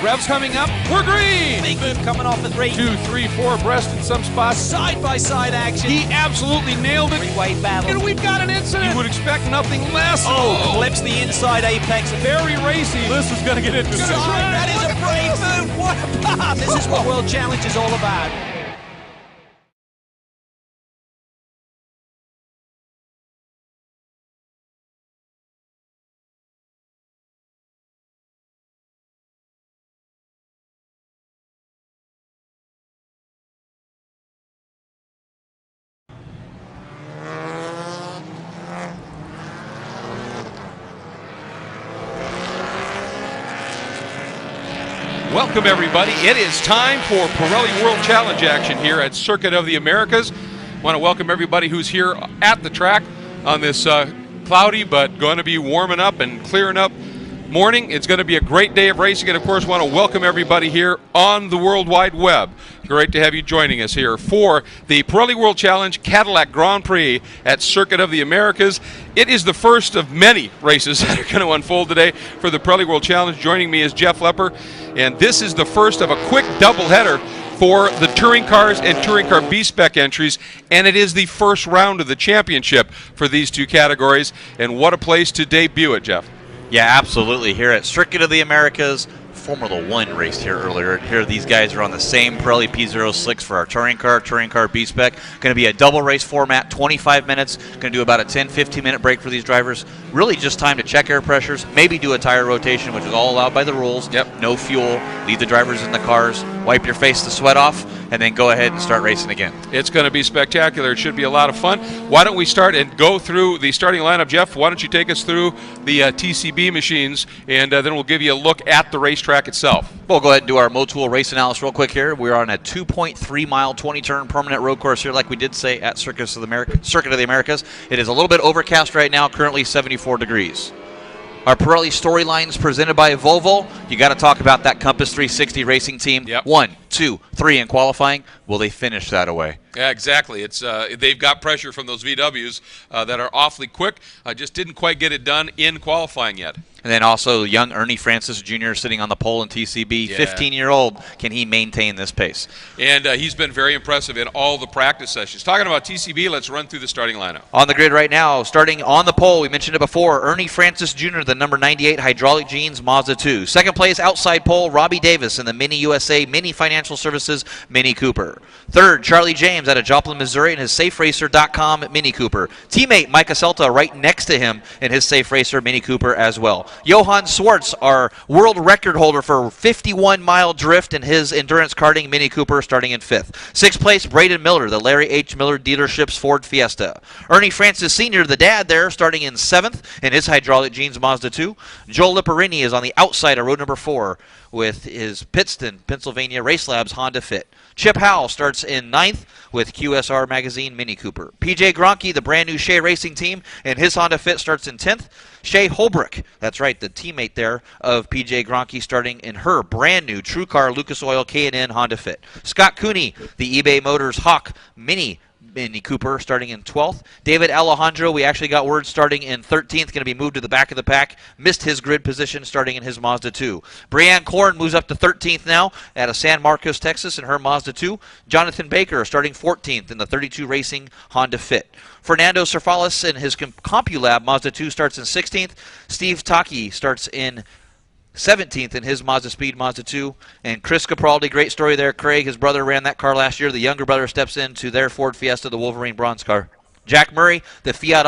Revs coming up. We're green. Big move coming off at 3. 2, 3, 4 abreast in some spots. Side-by-side action. He absolutely nailed it. Three-way battle. And we've got an incident. You would expect nothing less. Oh, clips the inside apex. Very racy. This is going to get into That is a brave move. What a pass. This is what World Challenge is all about. Welcome, everybody. It is time for Pirelli World Challenge action here at Circuit of the Americas. I want to welcome everybody who's here at the track on this cloudy but going to be warming up and clearing up morning. It's going to be a great day of racing, and of course want to welcome everybody here on the World Wide Web. Great to have you joining us here for the Pirelli World Challenge Cadillac Grand Prix at Circuit of the Americas. It is the first of many races that are going to unfold today for the Pirelli World Challenge. Joining me is Jeff Lepper, and this is the first of a quick doubleheader for the touring cars and touring car B-Spec entries, and it is the first round of the championship for these two categories, and what a place to debut it, Jeff. Yeah, absolutely. Here at Circuit of the Americas, Formula One raced here earlier. Here these guys are on the same Pirelli P06 for our touring car B-Spec. Going to be a double race format, 25 minutes. Going to do about a 10-15 minute break for these drivers. Really just time to check air pressures, maybe do a tire rotation, which is all allowed by the rules. Yep. No fuel. Leave the drivers in the cars. Wipe your face, the sweat off, and then go ahead and start racing again. It's going to be spectacular. It should be a lot of fun. Why don't we start and go through the starting lineup, Jeff? Why don't you take us through the TCB machines, and then we'll give you a look at the racetrack itself. We'll go ahead and do our Motul race analysis real quick here. We're on a 2.3 mile, 20-turn permanent road course here, like we did say at Circuit of the Americas. It is a little bit overcast right now, currently 74 degrees. Our Pirelli storylines presented by Volvo. You got to talk about that Compass 360 racing team. Yep. 1, 2, 3 in qualifying. Will they finish that away? Yeah, exactly. It's they've got pressure from those VWs that are awfully quick. Just didn't quite get it done in qualifying yet. And then also young Ernie Francis Jr. sitting on the pole in TCB. Yeah. 15-year-old. Can he maintain this pace? And he's been very impressive in all the practice sessions. Talking about TCB, let's run through the starting lineup. On the grid right now, starting on the pole, we mentioned it before, Ernie Francis Jr., the number 98 hydraulic jeans Mazda 2. Second place outside pole, Robbie Davis in the Mini USA Mini Financial Services Mini Cooper. Third, Charlie James out of Joplin, Missouri in his SafeRacer.com Mini Cooper. Teammate Mike Aselta right next to him in his Safe Racer Mini Cooper as well. Johan Swartz, our world record holder for 51-mile drift in his endurance karting Mini Cooper, starting in 5th. Sixth place, Braden Miller, the Larry H. Miller dealership's Ford Fiesta. Ernie Francis Sr., the dad there, starting in 7th in his hydraulic jeans Mazda 2. Joel Lipperini is on the outside of road number 4 with his Pittston, Pennsylvania Race Labs Honda Fit. Chip Howell starts in 9th with QSR Magazine Mini Cooper. PJ Gronke, the brand new Shea Racing team, and his Honda Fit starts in 10th. Shea Holbrook, that's right, the teammate there of PJ Gronke, starting in her brand new TrueCar Lucas Oil K&N Honda Fit. Scott Cooney, the eBay Motors Hawk Mini Cooper, starting in 12th. David Alejandro, we actually got word starting in 13th, going to be moved to the back of the pack. Missed his grid position starting in his Mazda 2. Brianne Korn moves up to 13th now out of San Marcos, Texas in her Mazda 2. Jonathan Baker starting 14th in the 32 Racing Honda Fit. Fernando Cerfalis in his CompuLab Mazda 2 starts in 16th. Steve Taki starts in 17th in his Mazda Speed Mazda 2. And Chris Capraldi, great story there. Craig, his brother, ran that car last year. The younger brother steps into their Ford Fiesta, the Wolverine bronze car. Jack Murray, the Fiat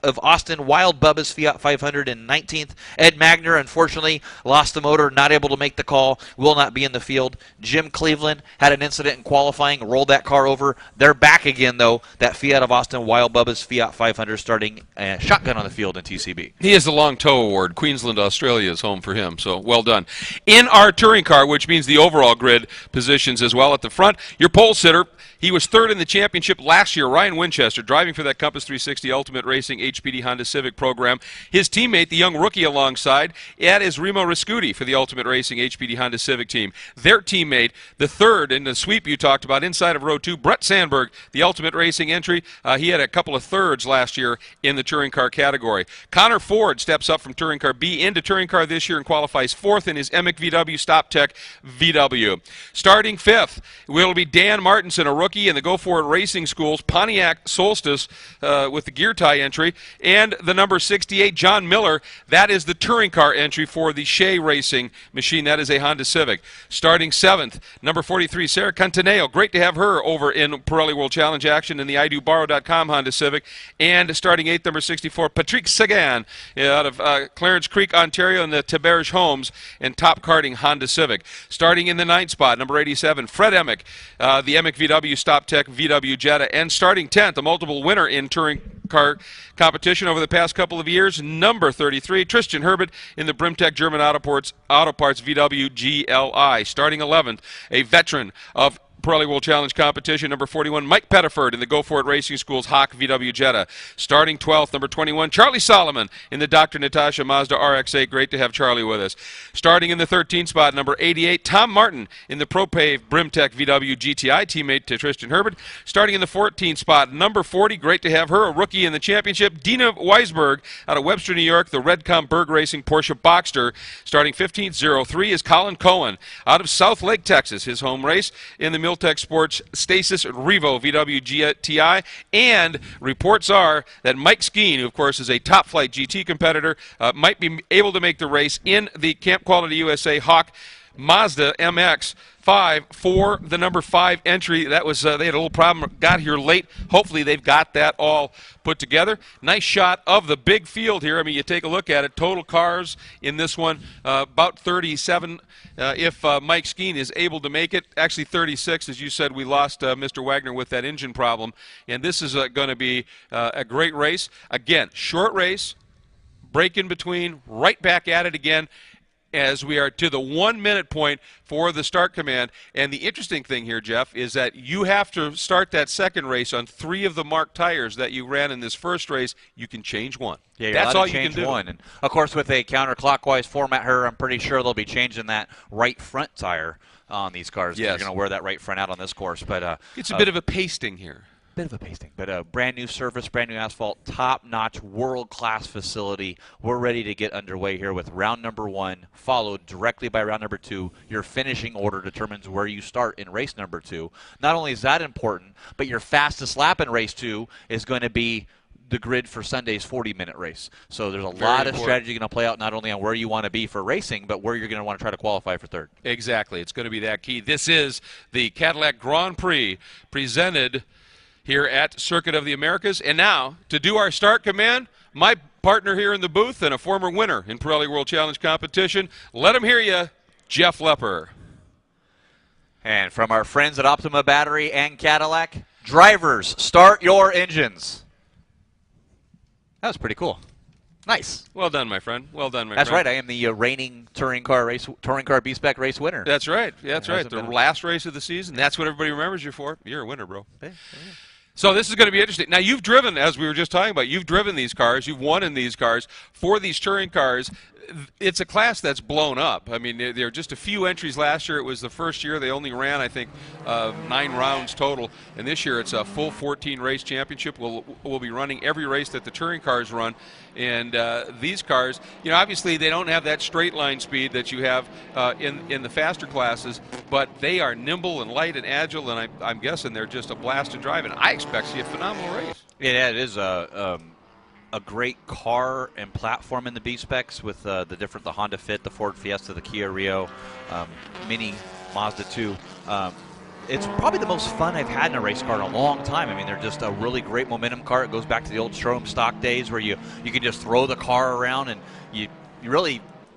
of Austin Wild Bubba's Fiat 500 in 19th. Ed Magner, unfortunately, lost the motor, not able to make the call, will not be in the field. Jim Cleveland had an incident in qualifying, rolled that car over. They're back again, though. That Fiat of Austin Wild Bubba's Fiat 500 starting shotgun on the field in TCB. He has the Long Tow Award. Queensland, Australia is home for him, so well done. In our touring car, which means the overall grid positions as well at the front, your pole sitter, He was third in the championship last year. Ryan Winchester, driving for that Compass 360 Ultimate Racing HPD Honda Civic program. His teammate, the young rookie alongside, is Remo Riscuti for the Ultimate Racing HPD Honda Civic team. Their teammate, the third in the sweep you talked about, inside of row 2, Brett Sandberg, the Ultimate Racing entry. He had a couple of thirds last year in the touring car category. Connor Ford steps up from touring car B into touring car this year and qualifies fourth in his Emic VW Stop Tech VW. Starting fifth will be Dan Martinson, a rookie in the Go For It Racing School's Pontiac Solstice with the gear tie entry, and the number 68, John Miller. That is the touring car entry for the Shea Racing machine. That is a Honda Civic. Starting seventh, number 43, Sarah Cantaneo. Great to have her over in Pirelli World Challenge action in the iDoBorrow.com Honda Civic. And starting eighth, number 64, Patrick Sagan out of Clarence Creek, Ontario, in the Taberge Homes and Top Karting Honda Civic. Starting in the ninth spot, number 87, Fred Emick, the Emick VW Stop Tech VW Jetta. And starting 10th, a multiple winner in touring car competition over the past couple of years, number 33, Tristan Herbert in the Brimtech German Auto Parts VW GLI. Starting 11th, a veteran of Pirelli World Challenge competition, number 41, Mike Pettiford in the Go For It Racing School's Hawk VW Jetta. Starting 12th, number 21, Charlie Solomon in the Dr. Natasha Mazda RX-8. Great to have Charlie with us. Starting in the 13th spot, number 88, Tom Martin in the ProPave Brimtech VW GTI, teammate to Tristan Herbert. Starting in the 14th spot, number 40, great to have her, a rookie in the championship, Dina Weisberg out of Webster, New York, the Redcom Berg Racing Porsche Boxster. Starting 15th, 03, is Colin Cohen out of South Lake, Texas, his home race in the Miltech Sports Stasis Revo VW GTI. And reports are that Mike Skeen, who of course is a top flight GT competitor, might be able to make the race in the Camp Quality USA Hawk Mazda MX-5 for the number 5 entry. That was they had a little problem, got here late. Hopefully they've got that all put together. Nice shot of the big field here. I mean, you take a look at it. Total cars in this one, about 37 if Mike Skeen is able to make it. Actually 36, as you said. We lost Mr. Wagner with that engine problem. And this is going to be a great race. Again, short race, break in between, right back at it again, as we are to the 1 minute point for the start command. And the interesting thing here, Jeff, is that you have to start that second race on 3 of the marked tires that you ran in this first race. You can change one. Yeah, that's all you change can do. One. And of course, with a counterclockwise format here, I'm pretty sure they'll be changing that right front tire on these cars. Yes. You're going to wear that right front out on this course. But it's a bit of a pasting here. Bit of a pasting, but a brand new surface, brand new asphalt, top-notch, world-class facility. We're ready to get underway here with round number 1, followed directly by round number 2. Your finishing order determines where you start in race number 2. Not only is that important, but your fastest lap in race 2 is going to be the grid for Sunday's 40-minute race. So there's a lot of strategy going to play out, not only on where you want to be for racing, but where you're going to want to try to qualify for third. Exactly. It's going to be that key. This is the Cadillac Grand Prix presented here at Circuit of the Americas. And now, to do our start command, my partner here in the booth and a former winner in Pirelli World Challenge competition. Let him hear you, Jeff Lepper. And from our friends at Optima Battery and Cadillac, drivers, start your engines. That was pretty cool. Nice. Well done, my friend. Well done, my friend. That's right. I am the reigning touring car B-Spec race winner. That's right. That's right. The last race of the season. That's what everybody remembers you for. You're a winner, bro. Yeah. So this is going to be interesting. Now, you've driven, as we were just talking about, you've driven these cars. You've won in these cars. For these touring cars, it's a class that's blown up. I mean, there are just a few entries last year. It was the first year they only ran, I think, 9 rounds total. And this year it's a full 14-race championship. We'll be running every race that the touring cars run. And these cars, you know, obviously they don't have that straight line speed that you have in the faster classes, but they are nimble and light and agile, and I'm guessing they're just a blast to drive. And I expect to see a phenomenal race. Yeah, it is a great car and platform in the B-Specs with the Honda Fit, the Ford Fiesta, the Kia Rio, Mini Mazda 2. It's probably the most fun I've had in a race car in a long time. I mean, they're just a really great momentum car. It goes back to the old showroom stock days where you can just throw the car around and you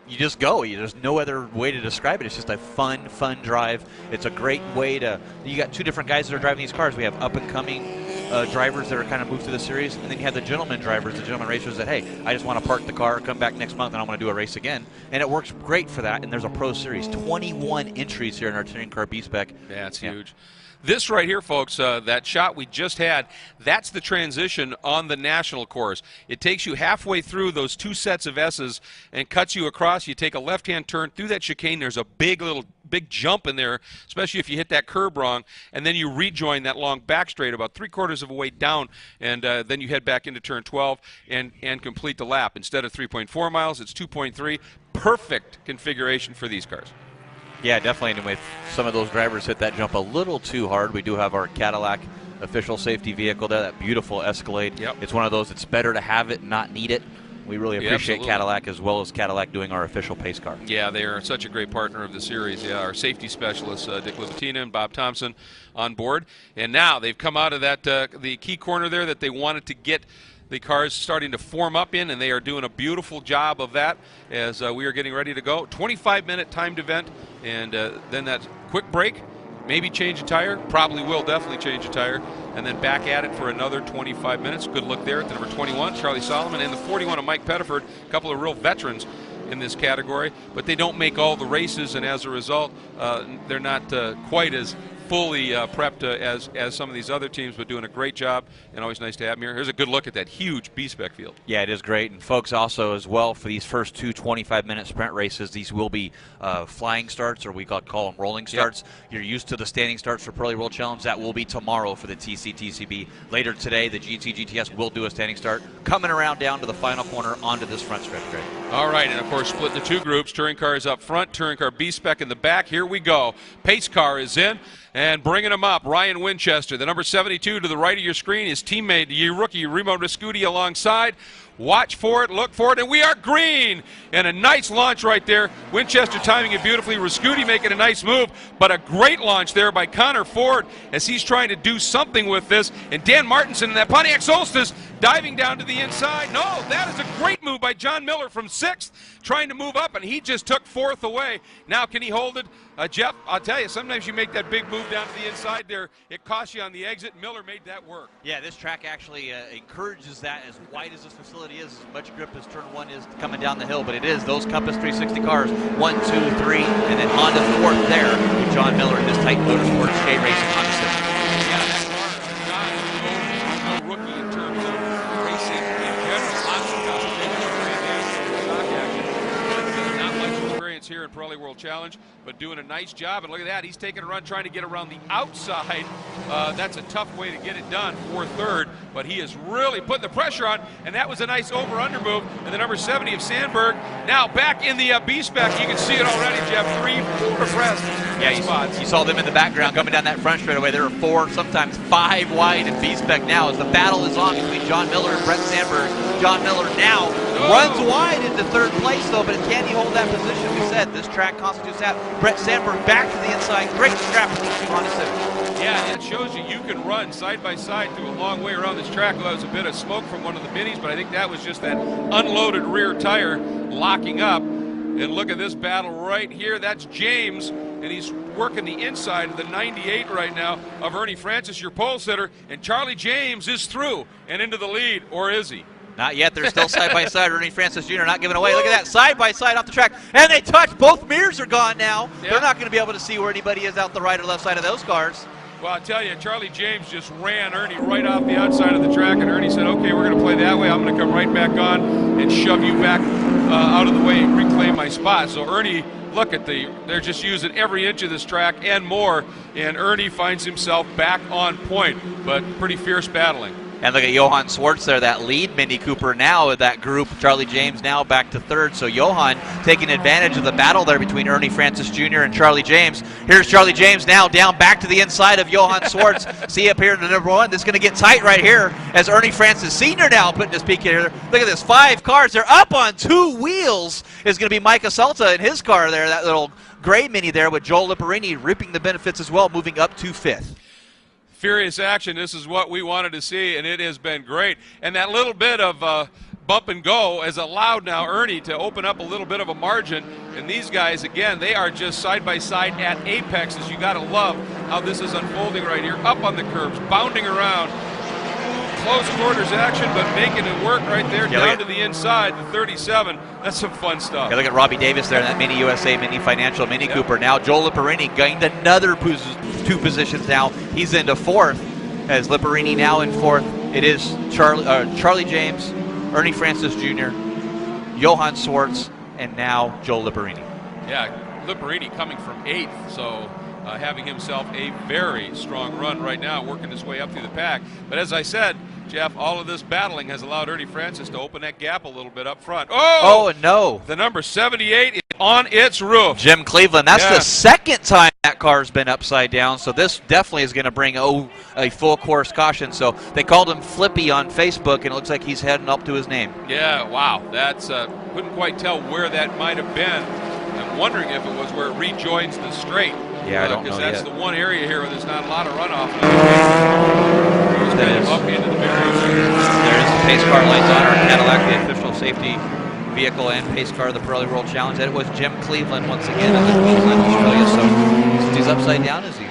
just go. There's no other way to describe it. It's just a fun drive. It's a great way to – you got 2 different guys that are driving these cars. We have up-and-coming drivers that are kind of moved to the series, and then you have the gentleman drivers, the gentleman racers that, hey, I just want to park the car, come back next month, and I want to do a race again. And it works great for that, and there's a pro series. 21 entries here in our touring car B-Spec. Yeah, it's huge. This right here, folks, that shot we just had, that's the transition on the national course. It takes you halfway through those 2 sets of S's and cuts you across. You take a left-hand turn through that chicane. There's a big jump in there, especially if you hit that curb wrong, and then you rejoin that long back straight about 3/4 of a way down, and then you head back into turn 12 and complete the lap. Instead of 3.4 miles, it's 2.3. Perfect configuration for these cars. Yeah, definitely. And with some of those drivers hit that jump a little too hard, we do have our Cadillac official safety vehicle there, that beautiful Escalade. Yep. It's one of those, it's better to have it, not need it. We really appreciate Cadillac, as well as Cadillac doing our official pace car. Yeah, they are such a great partner of the series. Yeah, our safety specialists, Dick Libatina and Bob Thompson, on board. And now they've come out of that the key corner there that they wanted to get the cars starting to form up in, and they are doing a beautiful job of that as we are getting ready to go. 25-minute timed event, and then that quick break, maybe change a tire, probably will definitely change a tire, and then back at it for another 25 minutes. Good look there at the number 21, Charlie Solomon, and the 41 of Mike Pettiford, a couple of real veterans in this category, but they don't make all the races, and as a result, they're not quite as fully prepped as some of these other teams, but doing a great job, and always nice to have them here. Here's a good look at that huge B-Spec field. Yeah, it is great. And folks, also as well, for these first 2 25-minute sprint races, these will be flying starts, or we call them rolling starts. Yep. You're used to the standing starts for Pirelli World Challenge. That will be tomorrow for the TC-TCB. Later today, the GT-GTS will do a standing start, coming around down to the final corner onto this front stretch, Greg. All right, and of course, split into 2 groups. Touring cars up front, touring car B-Spec in the back. Here we go. Pace car is in. And bringing him up, Ryan Winchester, the number 72 to the right of your screen, his teammate, your rookie, Remo Riscuti, alongside. Watch for it, look for it, and we are green! And a nice launch right there. Winchester timing it beautifully. Riscuti making a nice move, but a great launch there by Connor Ford as he's trying to do something with this. And Dan Martinson in that Pontiac Solstice diving down to the inside. No, that is a great move by John Miller from 6th, trying to move up, and he just took 4th away. Now, can he hold it? Jeff, I'll tell you, sometimes you make that big move down to the inside there. It costs you on the exit. Miller made that work. Yeah, this track actually encourages that, as wide as this facility is, as much grip as turn 1 is coming down the hill. But it is those Compass 360 cars, 1, 2, 3, and then Honda 4th there with John Miller in his Titan Motorsports K Racing Honda Civic. Yeah, that car, John is no rookie in terms of racing in general. Lots of stock action. But not much experience here in Pirelli World Challenge, but doing a nice job. And look at that, he's taking a run trying to get around the outside. That's a tough way to get it done for 3rd, but he is really putting the pressure on, and that was a nice over-under move. And the number 70 of Sandberg now back in the B-Spec. You can see it already, Jeff. 3, 4 abreast. Yeah, spots. You saw them in the background coming down that front straightaway. There are 4, sometimes 5 wide in B-Spec now as the battle is on between John Miller and Brett Sandberg. John Miller now runs wide into 3rd place, though, but can he hold that position? We said this track constitutes that. Brett Sandberg back to the inside. Great scrap on the Civic. Yeah, it shows you can run side by side through a long way around this track. Well, that was a bit of smoke from one of the minis, but I think that was just that unloaded rear tire locking up. And look at this battle right here. That's James, and he's working the inside of the 98 right now of Ernie Francis, your pole sitter. And Charlie James is through and into the lead, or is he? Not yet. They're still side by side. Ernie Francis Jr. not giving away. Look at that, side by side off the track. And they touch. Both mirrors are gone now. Yep. They're not going to be able to see where anybody is out the right or left side of those cars. Well, I tell you, Charlie James just ran Ernie right off the outside of the track, and Ernie said, okay, we're going to play that way. I'm going to come right back on and shove you back out of the way and reclaim my spot. So Ernie, look at they're just using every inch of this track and more, and Ernie finds himself back on point, but pretty fierce battling. And look at Johan Swartz there, that lead Mini Cooper now with that group. Charlie James now back to 3rd. So Johan taking advantage of the battle there between Ernie Francis Jr. and Charlie James. Here's Charlie James now down back to the inside of Johan Swartz. See up here in the number 1. This is going to get tight right here as Ernie Francis Sr. now putting his peak here. Look at this, 5 cars. They're up on 2 wheels. Is going to be Mike Asalta in his car there, that little gray Mini there with Joel Liparini reaping the benefits as well, moving up to 5th. Furious action. This is what we wanted to see, and it has been great. And that little bit of bump and go has allowed now Ernie to open up a little bit of a margin. And these guys, again, they are just side by side at apexes. You got to love how this is unfolding right here, up on the curbs, bounding around. close quarters action, but making it work right there down to the inside, the 37. That's some fun stuff. Yeah, look at Robbie Davis there in that Mini USA, Mini Financial, Mini Cooper. Now Joel Liparini gained another 2 positions now. He's into 4th, as Liparini now in 4th. It is Charlie James, Ernie Francis Jr., Johann Schwartz, and now Joel Liparini. Yeah, Liparini coming from 8th, so having himself a very strong run right now, working his way up through the pack. But as I said, Jeff, all of this battling has allowed Ernie Francis to open that gap a little bit up front. Oh no! The number 78 is on its roof. Jim Cleveland, that's the second time that car's been upside down, so this definitely is going to bring a full course caution. So they called him Flippy on Facebook, and it looks like he's heading up to his name. Yeah, wow. That's couldn't quite tell where that might have been. I'm wondering if it was where it rejoins the straight. Yeah, I don't know because that's yet. the one area here where there's not a lot of runoff. Up into the barriers. There's the pace car lights on our Cadillac, the official safety vehicle and pace car of the Pirelli World Challenge. And it was Jim Cleveland once again in Australia. So he's upside down, is he?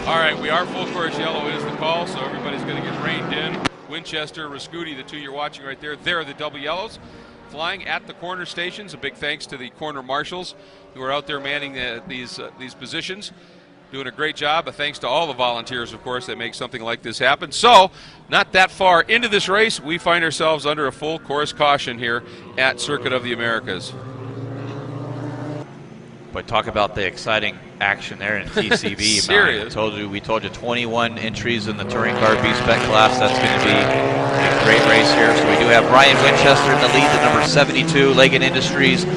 All right, we are full course yellow is the call, so everybody's going to get reined in. Winchester, Rascuti, the 2 you're watching right there. There are the double yellows flying at the corner stations. A big thanks to the corner marshals who are out there manning these positions. Doing a great job. A thanks to all the volunteers, of course, that make something like this happen. So, not that far into this race, we find ourselves under a full course caution here at Circuit of the Americas. But talk about the exciting action there in TCB. Serious. We told you 21 entries in the touring car B-Spec class. That's going to be a great race here. So we do have Ryan Winchester in the lead, the number 72, Leggett Industries,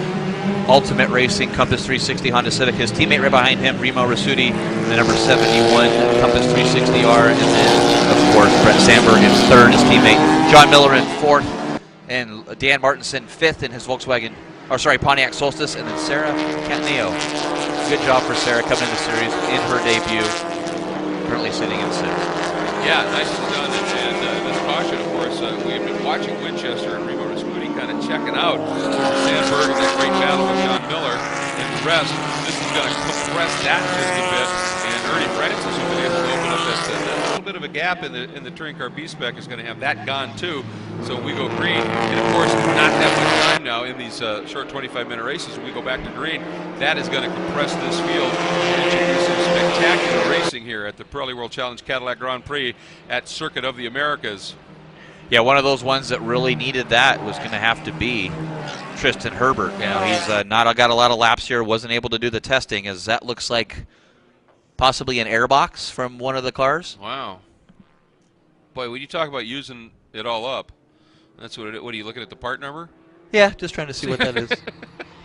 Ultimate Racing, Compass 360 Honda Civic. His teammate right behind him, Remo Rasuti, the number 71 Compass 360R, and then, of course, Brett Sandberg in 3rd, his teammate John Miller in 4th, and Dan Martinson 5th in his Pontiac Solstice, and then Sarah Cataneo. Good job for Sarah coming into the series in her debut, currently sitting in 6th. Yeah, nicely done. And this caution, of course, we've been watching Winchester and Remo Rascuti kind of checking out Sandberg and that great battle with John Miller and the rest. This is going to compress that just a bit. And Ernie Francis, who's been able to open up that little bit of a gap in the touring car B-Spec, is going to have that gone too. So we go green. And of course, not that much time now in these short 25-minute races. When we go back to green, that is going to compress this field. And it should be some spectacular racing here at the Pirelli World Challenge Cadillac Grand Prix at Circuit of the Americas. Yeah, one of those ones that really needed that was going to have to be Tristan Herbert. You know, he's not got a lot of laps here, wasn't able to do the testing, as that looks like possibly an airbox from one of the cars. Wow. Boy, when you talk about using it all up, that's what it is. What are you looking at, the part number? Yeah, just trying to see what that is.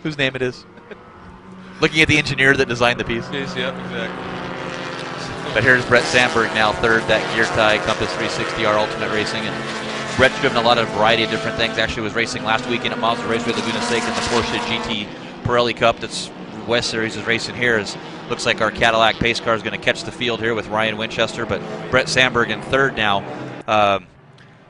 Whose name it is. Looking at the engineer that designed the piece. Yes, yeah, exactly. But here's Brett Sandberg now 3rd, that gear tie Compass 360R Ultimate Racing. And Brett's driven a lot of variety of different things. Actually was racing last weekend at Mazda Raceway Laguna Seca in the Porsche GT Pirelli Cup. That's West Series is racing here. Looks like our Cadillac pace car is going to catch the field here with Ryan Winchester. But Brett Sandberg in 3rd now.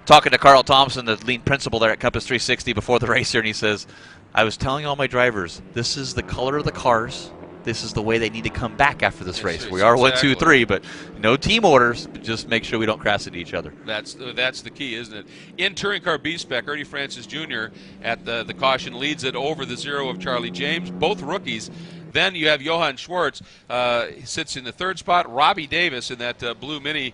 Talking to Carl Thompson, the lead principal there at Compass 360 before the race here, and he says, I was telling all my drivers, this is the color of the cars. This is the way they need to come back after this race. We are exactly. 1, 2, 3, but no team orders. But just make sure we don't crash into each other. That's the key, isn't it? In touring car B-Spec, Ernie Francis Jr. at the caution leads it over the 0 of Charlie James, both rookies. Then you have Johann Schwartz, he sits in the 3rd spot. Robbie Davis in that blue Mini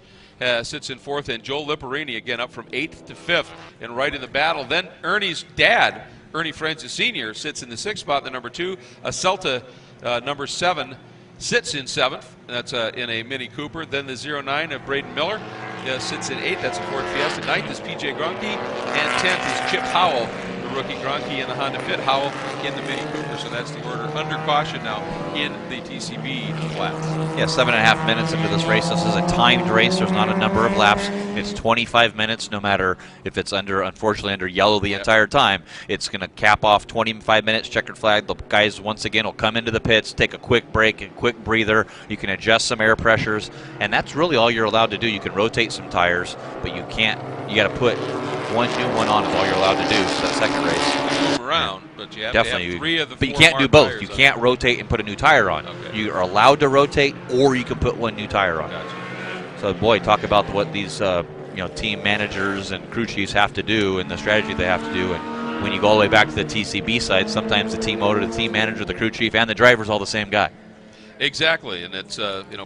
sits in 4th, and Joel Liparini again up from 8th to 5th and right in the battle. Then Ernie's dad, Ernie Francis Sr., sits in the 6th spot, the number 2. A Celta number 7 sits in 7th. That's in a Mini Cooper. Then the 09 of Braden Miller sits in 8th. That's a Ford Fiesta. 9th is P.J. Grunke, and 10th is Chip Howell, the rookie Grunke, in the Honda Fit, Howell in the Mini Cooper. So that's the order under caution now in the TCB class. Yeah, 7.5 minutes into this race. This is a timed race. There's not a number of laps. It's 25 minutes, no matter if it's unfortunately under yellow the entire time. It's going to cap off 25 minutes, checkered flag. The guys, once again, will come into the pits, take a quick break and quick breather. You can adjust some air pressures, and that's really all you're allowed to do. You can rotate some tires, but you got to put one new one on is all you're allowed to do. So that second race. around, but you have Definitely. to have 3 of the 4 But you can't do marked both. tires You on can't rotate and put a new tire on. Okay. You are allowed to rotate, or you can put 1 new tire on. Gotcha. So, boy, talk about what these team managers and crew chiefs have to do and the strategy they have to do. And when you go all the way back to the TCB side, sometimes the team owner, the team manager, the crew chief, and the driver's all the same guy. Exactly, and it's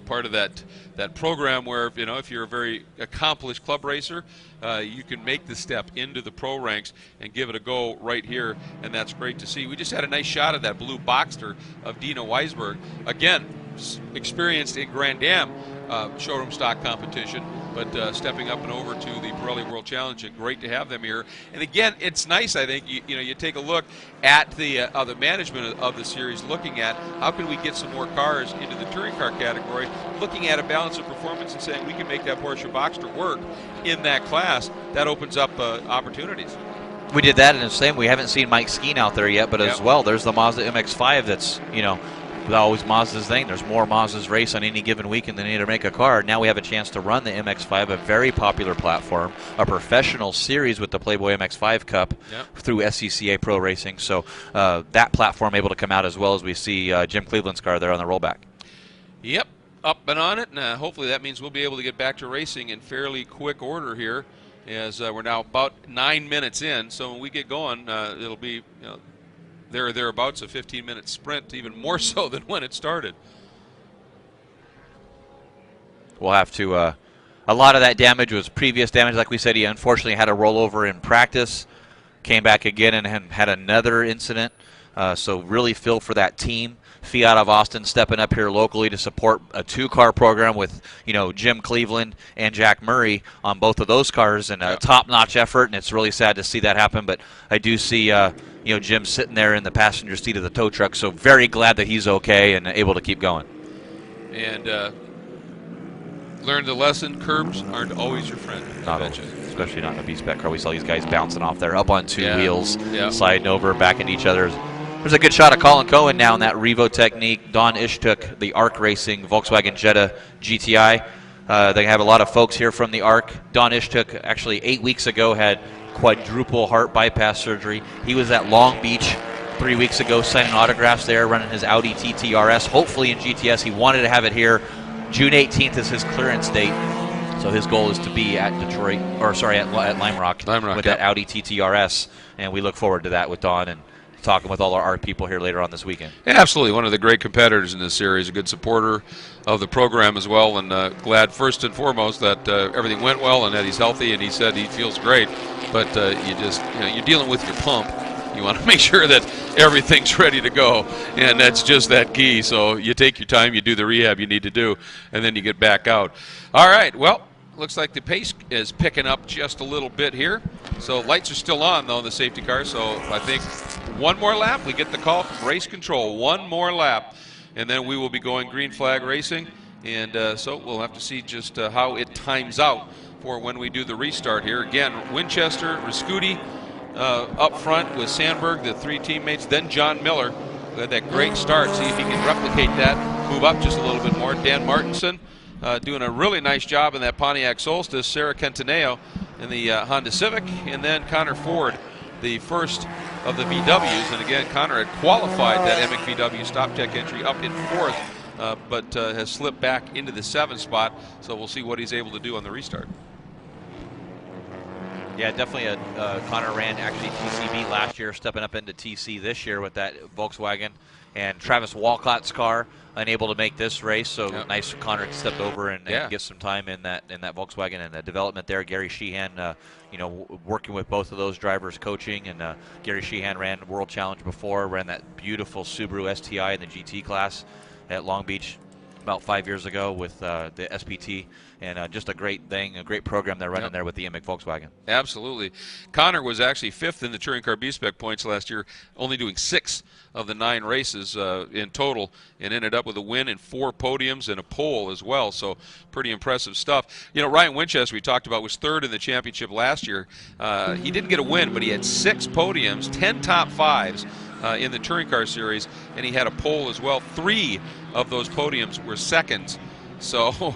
part of that program where if you're a very accomplished club racer, you can make the step into the pro ranks and give it a go right here, and that's great to see. We just had a nice shot of that blue Boxster of Dina Weisberg, again experienced in Grand Am showroom stock competition, but stepping up and over to the Pirelli World Challenge, and great to have them here. And again, it's nice, I think, you take a look at the management of the series, looking at how can we get some more cars into the touring car category, looking at a balance of performance and saying we can make that Porsche Boxster work in that class. That opens up opportunities. We did that in the same. We haven't seen Mike Skeen out there yet, but as well, there's the Mazda MX-5 that's, always Mazda's thing. There's more Mazdas race on any given weekend than they need to make a car. Now we have a chance to run the MX-5, a very popular platform, a professional series with the Playboy MX-5 Cup through SCCA Pro Racing. So that platform able to come out, as well as we see Jim Cleveland's car there on the rollback. Yep, up and on it, and hopefully that means we'll be able to get back to racing in fairly quick order here, as we're now about 9 minutes in. So when we get going, it'll be there or thereabouts a 15-minute sprint, even more so than when it started. We'll have to. A lot of that damage was previous damage. Like we said, he unfortunately had a rollover in practice, came back again and had another incident. So really feel for that team. Fiat of Austin stepping up here locally to support a 2-car program with Jim Cleveland and Jack Murray on both of those cars, and a top-notch effort. And it's really sad to see that happen. But I do see Jim sitting there in the passenger seat of the tow truck. So very glad that he's okay and able to keep going. And learned the lesson: curbs aren't always your friend. Not always, especially not in a B-Spec car. We saw these guys bouncing off there, up on 2 wheels, sliding over, backing each other. There's a good shot of Colin Cohen now in that Revo technique. Don Ishtuk, the ARC Racing Volkswagen Jetta GTI. They have a lot of folks here from the ARC. Don Ishtuk actually 8 weeks ago had quadruple heart bypass surgery. He was at Long Beach 3 weeks ago signing autographs there, running his Audi TT RS, hopefully in GTS. He wanted to have it here. June 18th is his clearance date. So his goal is to be at Detroit, or sorry, at Lime Rock with that Audi TT RS. And we look forward to that with Don and talking with all our art people here later on this weekend. Absolutely, one of the great competitors in this series, a good supporter of the program as well, and glad first and foremost that everything went well and that he's healthy, and he said he feels great. But you're dealing with your pump. You want to make sure that everything's ready to go, and that's just that key. So you take your time, you do the rehab you need to do, and then you get back out. All right, well, looks like the pace is picking up just a little bit here. So lights are still on, though, the safety car. So I think one more lap, we get the call from race control. One more lap, and then we will be going green flag racing. And so we'll have to see just how it times out for when we do the restart here. Again, Winchester, Rascuti up front with Sandberg, the 3 teammates, then John Miller. We had that great start. See if he can replicate that, move up just a little bit more. Dan Martinson doing a really nice job in that Pontiac Solstice. Sarah Cantaneo in the Honda Civic, and then Connor Ford, the first of the VWs. And again, Connor had qualified that Emic VW Stop Tech entry up in 4th, but has slipped back into the 7th spot. So we'll see what he's able to do on the restart. Yeah, definitely. Connor ran actually TCB last year, stepping up into TC this year with that Volkswagen. And Travis Walcott's car unable to make this race, so nice for Connor to step over and get some time in that Volkswagen and the development there. Gary Sheehan, working with both of those drivers, coaching, and Gary Sheehan ran World Challenge before, ran that beautiful Subaru STI in the GT class at Long Beach about 5 years ago with the SPT, and just a great thing, a great program they're running there with the Emic Volkswagen. Absolutely. Connor was actually 5th in the Touring Car B-Spec points last year, only doing 6 of the 9 races in total, and ended up with a win and 4 podiums and a pole as well, so pretty impressive stuff. Ryan Winchester, we talked about, was 3rd in the championship last year. He didn't get a win, but he had 6 podiums, 10 top 5s in the Touring Car Series, and he had a pole as well. 3 of those podiums were seconds So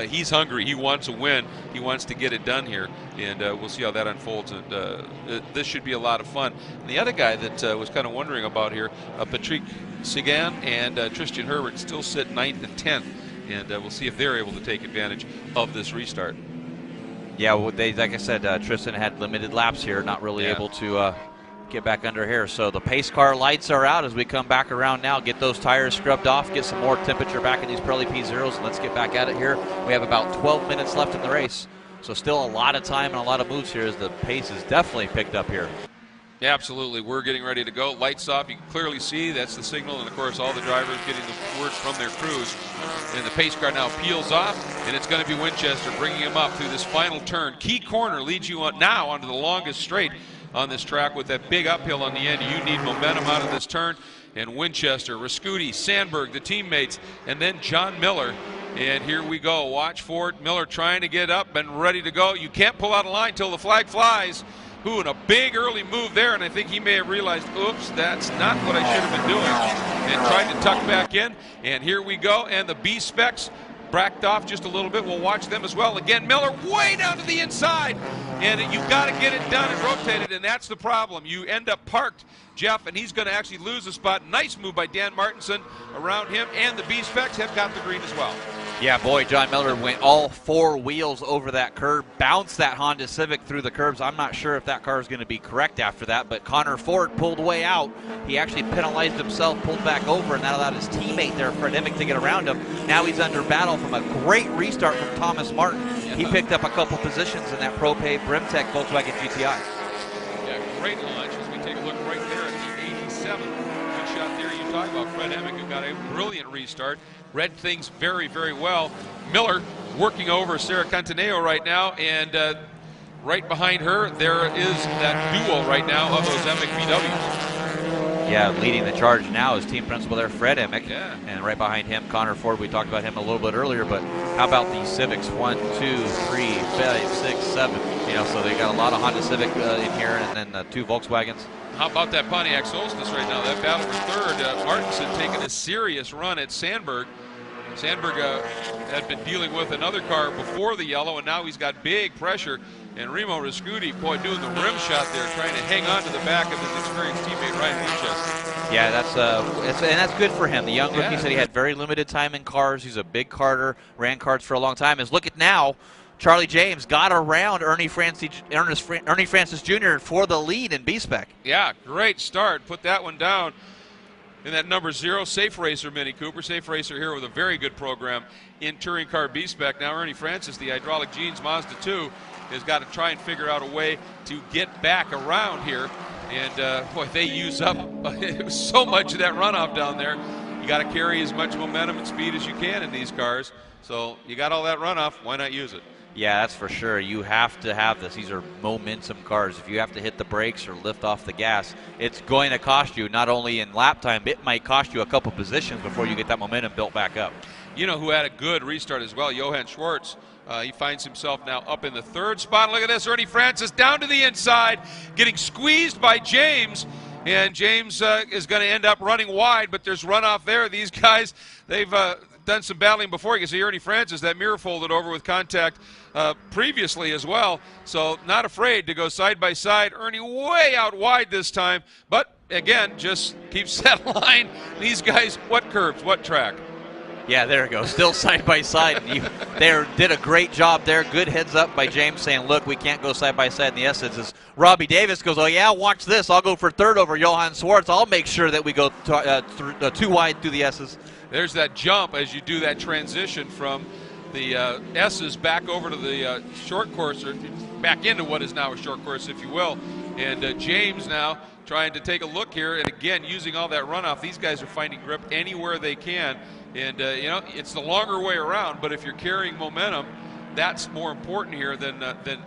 he's hungry. He wants a win. He wants to get it done here, and we'll see how that unfolds. And this should be a lot of fun. And the other guy that was kind of wondering about here, Patrick Seguin and Tristan Herbert still sit 9th and 10th, and we'll see if they're able to take advantage of this restart. Yeah, well, like I said, Tristan had limited laps here, not really able to get back under here. So the pace car lights are out as we come back around now. Get those tires scrubbed off, get some more temperature back in these Pirelli P0s, and let's get back at it here. We have about 12 minutes left in the race, so still a lot of time and a lot of moves here as the pace is definitely picked up here. Yeah, absolutely. We're getting ready to go. Lights off. You can clearly see that's the signal, and of course all the drivers getting the word from their crews. And the pace car now peels off, and it's going to be Winchester bringing him up through this final turn. Key corner leads you on now onto the longest straight on this track with that big uphill on the end. You need momentum out of this turn. And Winchester, Rascuti, Sandberg, the teammates, and then John Miller. And here we go. Watch for it. Miller trying to get up and ready to go. You can't pull out a line till the flag flies. Ooh, and a big early move there, and I think he may have realized, oops, that's not what I should have been doing, and tried to tuck back in. And here we go, and the B-Specs backed off just a little bit. We'll watch them as well. Again, Miller way down to the inside, and you've got to get it done and rotated, and that's the problem. You end up parked, Jeff, and he's going to actually lose a spot. Nice move by Dan Martinson around him, and the B-Specs have got the green as well. Yeah, boy, John Miller went all 4 wheels over that curb, bounced that Honda Civic through the curbs. I'm not sure if that car is going to be correct after that, but Connor Ford pulled way out. He actually penalized himself, pulled back over, and that allowed his teammate there, Fred Emick, to get around him. Now he's under battle from a great restart from Thomas Martin. Yeah. He picked up a couple positions in that ProPay Brimtech Volkswagen GTI. Yeah, great launch as we take a look right there at the 87. Good shot there. You talk about Fred Emick, who got a brilliant restart. Read things very, very well. Miller working over Sarah Cantaneo right now, and right behind her, there is that duel right now of those Emick VWs. Yeah, leading the charge now is team principal there, Fred Emick. Yeah. And right behind him, Connor Ford. We talked about him a little bit earlier, but how about the Civics? 1, 2, 3, 5, 6, 7. You know, so they got a lot of Honda Civic in here, and then 2 Volkswagens. How about that Pontiac Solstice right now? That battle for third. Martinson taking a serious run at Sandberg. Sandberg had been dealing with another car before the yellow, and now he's got big pressure. And Remo Rascuti, boy, doing the rim shot there, trying to hang on to the back of his experienced teammate Ryan Winchester. Yeah, that's good for him. The young rookie said he had very limited time in cars. He's a big karter, ran karts for a long time. Look at now. Charlie James got around Ernie Francis Jr. for the lead in B-Spec. Yeah, great start. Put that one down. In that number 0, Safe Racer Mini Cooper. Safe Racer here with a very good program in Touring Car B-Spec. Now Ernie Francis, the Hydraulic Jeans Mazda 2, has got to try and figure out a way to get back around here. And boy, they use up so much of that runoff down there. You got to carry as much momentum and speed as you can in these cars. So you got all that runoff, why not use it? Yeah, that's for sure. You have to have this. These are momentum cars. If you have to hit the brakes or lift off the gas, it's going to cost you not only in lap time, it might cost you a couple positions before you get that momentum built back up. You know who had a good restart as well? Johan Schwartz. He finds himself now up in the 3rd spot. Look at this, Ernie Francis down to the inside, getting squeezed by James. And James is going to end up running wide, but there's runoff there. These guys, they've done some battling before. You can see Ernie Francis, that mirror folded over with contact previously as well. So not afraid to go side by side. Ernie way out wide this time. But again, just keeps that line. These guys, what curves, what track? Yeah, there it goes. Still side by side. They did a great job there. Good heads up by James saying, look, we can't go side by side in the S's. As Robbie Davis goes, oh, yeah, watch this. I'll go for 3rd over Johan Schwartz. I'll make sure that we go too wide through the S's. There's that jump as you do that transition from the S's back over to the short course, or back into what is now a short course, if you will. And James now trying to take a look here, and again, using all that runoff. These guys are finding grip anywhere they can. And, you know, it's the longer way around, but if you're carrying momentum, that's more important here than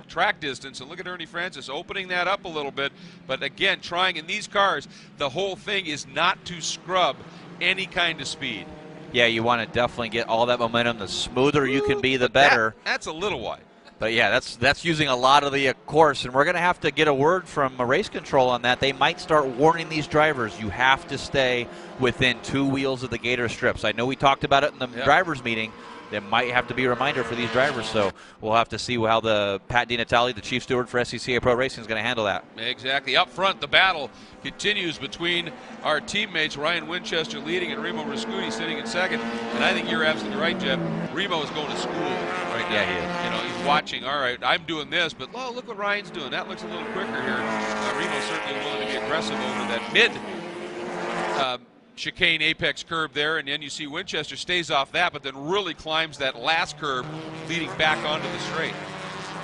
track distance. And look at Ernie Francis opening that up a little bit. But, again, trying in these cars, the whole thing is not to scrub any kind of speed. Yeah, you want to definitely get all that momentum. The smoother you can be, the better. That's a little wide. But yeah, that's using a lot of the course, and we're going to have to get a word from race control on that. They might start warning these drivers, you have to stay within 2 wheels of the gator strips. I know we talked about it in the drivers meeting. There might have to be a reminder for these drivers, so we'll have to see how the Pat DiNatale, the chief steward for SCCA Pro Racing, is going to handle that. Exactly. Up front, the battle continues between our teammates, Ryan Winchester leading and Remo Rascuti sitting in second. And I think you're absolutely right, Jeff. Remo is going to school right now. Yeah, he is. You know, he's watching, all right, I'm doing this, but oh, look what Ryan's doing. That looks a little quicker here. Remo's certainly willing to be aggressive over that mid chicane apex curve there, and then you see Winchester stays off that, but then really climbs that last curve leading back onto the straight.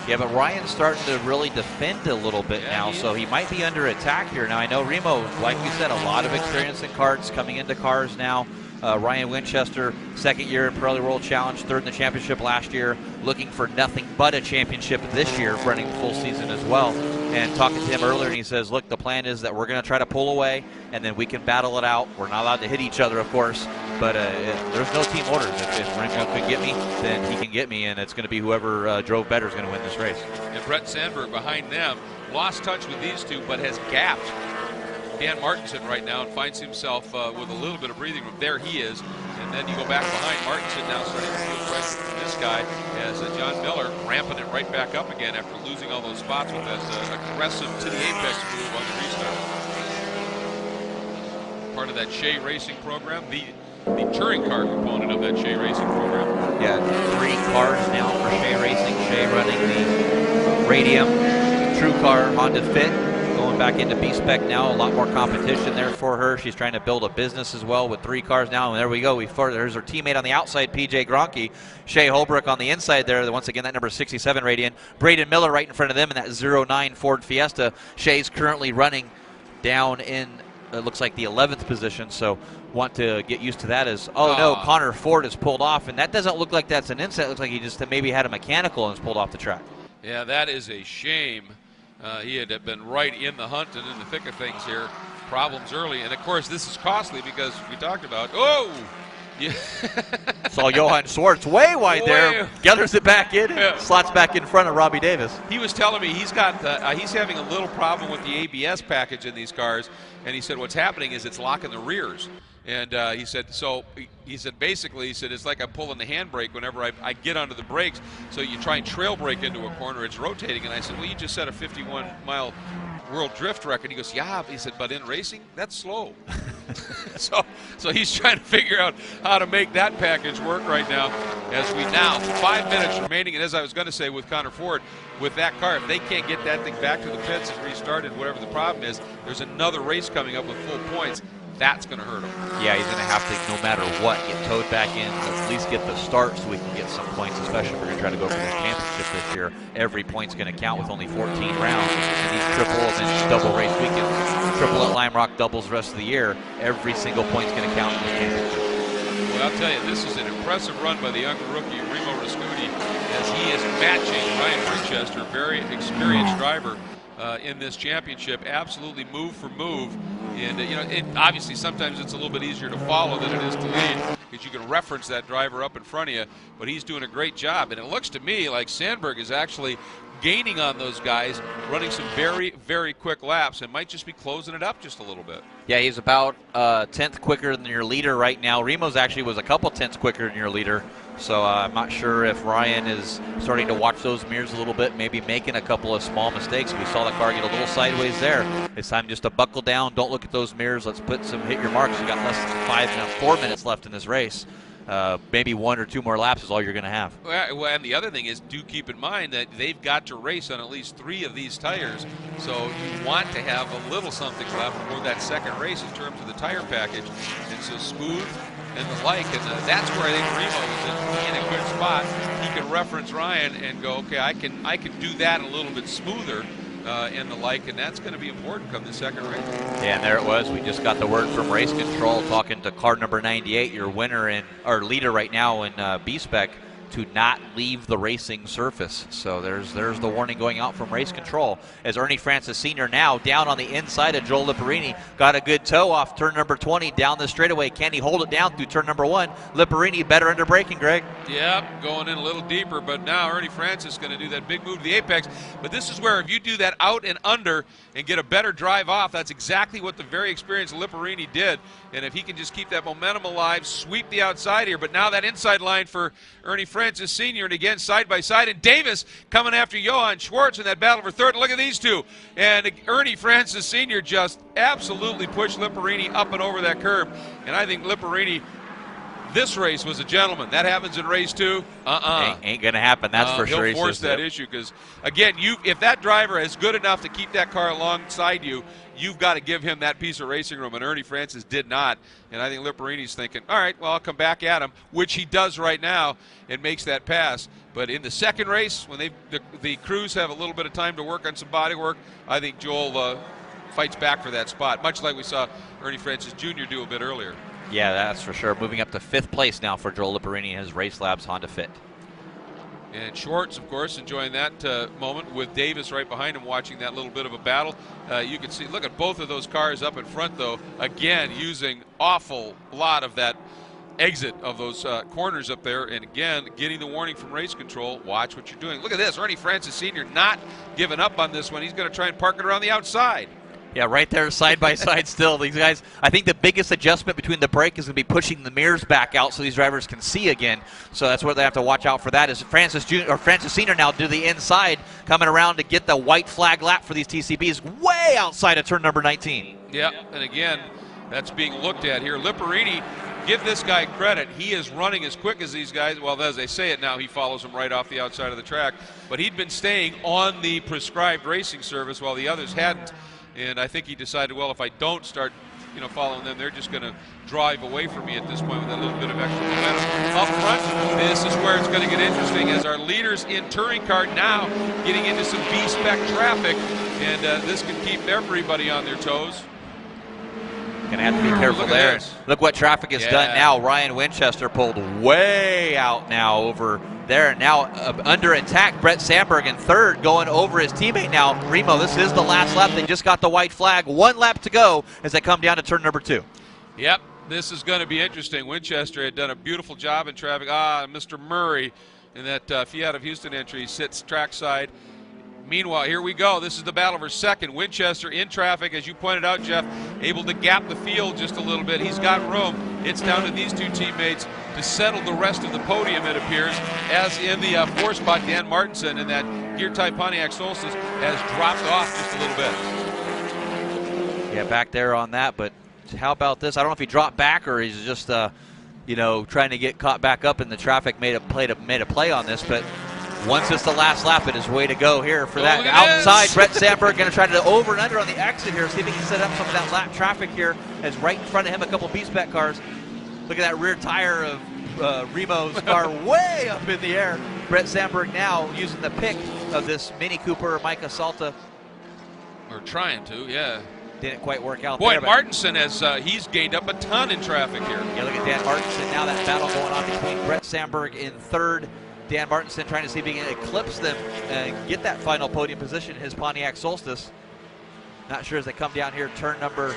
Yeah, but Ryan's starting to really defend a little bit now, so he might be under attack here. Now, I know Remo, like you said, a lot of experience in karts, coming into cars now. Ryan Winchester, second year in Pirelli World Challenge, third in the championship last year, looking for nothing but a championship this year, running the full season as well. And talking to him earlier, and he says, look, the plan is that we're going to try to pull away, and then we can battle it out. We're not allowed to hit each other, of course, but there's no team orders. If Remo can get me, then he can get me, and it's going to be whoever drove better is going to win this race. And Brett Sandberg behind them lost touch with these two, but has gapped Dan Martinson right now and finds himself with a little bit of breathing room. There he is. And then you go back behind Martinson now starting to feel pressure from this guy as John Miller ramping it right back up again after losing all those spots with that aggressive to the apex move on the restart. Part of that Shea Racing program, the touring car component of that Shea Racing program. Yeah, 3 cars now for Shea Racing. Shea running the Radium, True Car, Honda Fit. Going back into B-Spec now, a lot more competition there for her. She's trying to build a business as well with 3 cars now. And there we go. There's her teammate on the outside, PJ Gronke. Shea Holbrook on the inside there. Once again, that number 67 Radian. Braden Miller right in front of them in that 09 Ford Fiesta. Shea's currently running down in, it looks like the 11th position. So want to get used to that as, no, Connor Ford is pulled off. And that doesn't look like that's an incident. It looks like he just maybe had a mechanical and is pulled off the track. Yeah, that is a shame. He had been right in the hunt and in the thick of things here. Problems early. And, of course, this is costly because we talked about, yeah. Saw Johan Swartz way wide there. Gathers it back in and slots back in front of Robbie Davis. He was telling me he's having a little problem with the ABS package in these cars. And he said what's happening is it's locking the rears. And he said basically it's like I'm pulling the handbrake whenever I get onto the brakes. So you try and trail brake into a corner, it's rotating. And I said, well, you just set a 51-mile world drift record. He goes, yeah. He said, but in racing, that's slow. so he's trying to figure out how to make that package work right now. As we now, 5 minutes remaining, and as I was going to say with Connor Ford, with that car, if they can't get that thing back to the pits and restarted, whatever the problem is, there's another race coming up with full points. That's going to hurt him. Yeah, he's going to have to, no matter what, get towed back in, at least get the start so we can get some points, especially if we're going to try to go for this championship this year. Every point's going to count with only 14 rounds. And these triple and then double race weekend, triple at Lime Rock, doubles the rest of the year, every single point's going to count in this championship. Well, I'll tell you, this is an impressive run by the young rookie, Remo Rascuti, as he is matching Ryan Winchester, very experienced driver in this championship, absolutely move for move. And, obviously sometimes it's a little bit easier to follow than it is to lead because you can reference that driver up in front of you, but he's doing a great job. And it looks to me like Sandberg is actually gaining on those guys, running some very, very quick laps, and might just be closing it up just a little bit. Yeah, he's about 10th quicker than your leader right now. Remo's actually was a couple tenths quicker than your leader. So I'm not sure if Ryan is starting to watch those mirrors a little bit, maybe making a couple of small mistakes. We saw the car get a little sideways there. It's time just to buckle down. Don't look at those mirrors. Let's hit your marks. You got less than 4 minutes left in this race. Maybe 1 or 2 more laps is all you're going to have. Well, and the other thing is, do keep in mind that they've got to race on at least 3 of these tires. So you want to have a little something left for that second race in terms of the tire package. And so smooth and the like, and that's where I think Remo is in a good spot. He can reference Ryan and go, okay, I can do that a little bit smoother and the like, and that's going to be important come the second race. Yeah, and there it was. We just got the word from race control talking to car number 98, your winner or leader right now in B-Spec, to not leave the racing surface. So there's the warning going out from race control as Ernie Francis Sr. now down on the inside of Joel Lipperini. Got a good toe off turn number 20 down the straightaway. Can he hold it down through turn number 1? Lipperini better under braking, Greg. Yep, going in a little deeper, but now Ernie Francis is going to do that big move to the apex. But this is where if you do that out and under and get a better drive off, that's exactly what the very experienced Lipperini did. And if he can just keep that momentum alive, sweep the outside here. But now that inside line for Ernie Francis Sr. and again side by side. And Davis coming after Johan Schwartz in that battle for third. Look at these two. And Ernie Francis Sr. just absolutely pushed Lipperini up and over that curb. And I think Lipperini, this race was a gentleman. That happens in race 2. Ain't gonna happen. That's for sure. He'll force that issue because, again, if that driver is good enough to keep that car alongside you, you've got to give him that piece of racing room, and Ernie Francis did not. And I think Lipperini's thinking, all right, well, I'll come back at him, which he does right now and makes that pass. But in the second race, when the crews have a little bit of time to work on some body work, I think Joel fights back for that spot, much like we saw Ernie Francis Jr. do a bit earlier. Yeah, that's for sure. Moving up to 5th place now for Joel Lipperini in his Race Labs Honda Fit. And Schwartz, of course, enjoying that moment with Davis right behind him, watching that little bit of a battle. You can see, look at both of those cars up in front, though, again, using awful lot of that exit of those corners up there. And again, getting the warning from race control, watch what you're doing. Look at this, Ernie Francis Sr. not giving up on this one. He's going to try and park it around the outside. Yeah, right there, side by side still. These guys, I think the biggest adjustment between the brake is going to be pushing the mirrors back out so these drivers can see again. So that's what they have to watch out for. That is Francis Sr. now to the inside, coming around to get the white flag lap for these TCBs way outside of turn number 19. Yeah, and again, that's being looked at here. Lipperini, give this guy credit. He is running as quick as these guys. Well, as they say it now, he follows them right off the outside of the track. But he'd been staying on the prescribed racing service while the others hadn't. And I think he decided, well, if I don't start, following them, they're just going to drive away from me at this point with that little bit of extra momentum. Up front, this is where it's going to get interesting as our leaders in touring car now getting into some B-spec traffic, and this can keep everybody on their toes. Gonna have to be careful there. Look what traffic has done now. Ryan Winchester pulled way out now over there. Now under attack, Brett Sandberg in third, going over his teammate now. Remo, this is the last lap. They just got the white flag. 1 lap to go as they come down to turn number 2. Yep, this is going to be interesting. Winchester had done a beautiful job in traffic. Mr. Murray in that Fiat of Houston entry sits trackside. Meanwhile, here we go. This is the battle for second. Winchester in traffic, as you pointed out, Jeff, able to gap the field just a little bit. He's got room. It's down to these two teammates to settle the rest of the podium, it appears, as in the 4 spot, Dan Martinson in that gear-type Pontiac Solstice has dropped off just a little bit. Yeah, back there on that, but how about this? I don't know if he dropped back or he's just, trying to get caught back up in the traffic, made a play on this, but once it's the last lap, it is way to go here for that. Outside, Brett Sandberg going to try to over and under on the exit here, see if he can set up some of that lap traffic here as right in front of him a couple B-spec cars. Look at that rear tire of Remo's car way up in the air. Brett Sandberg now using the pick of this Mini Cooper Micah Salta. Or trying to, yeah. Didn't quite work out there. Boy, Martinson he's gained up a ton in traffic here. Yeah, look at Dan Martinson. Now that battle going on between Brett Sandberg in third. Dan Martinson trying to see if he can eclipse them and get that final podium position in his Pontiac Solstice. Not sure as they come down here, turn number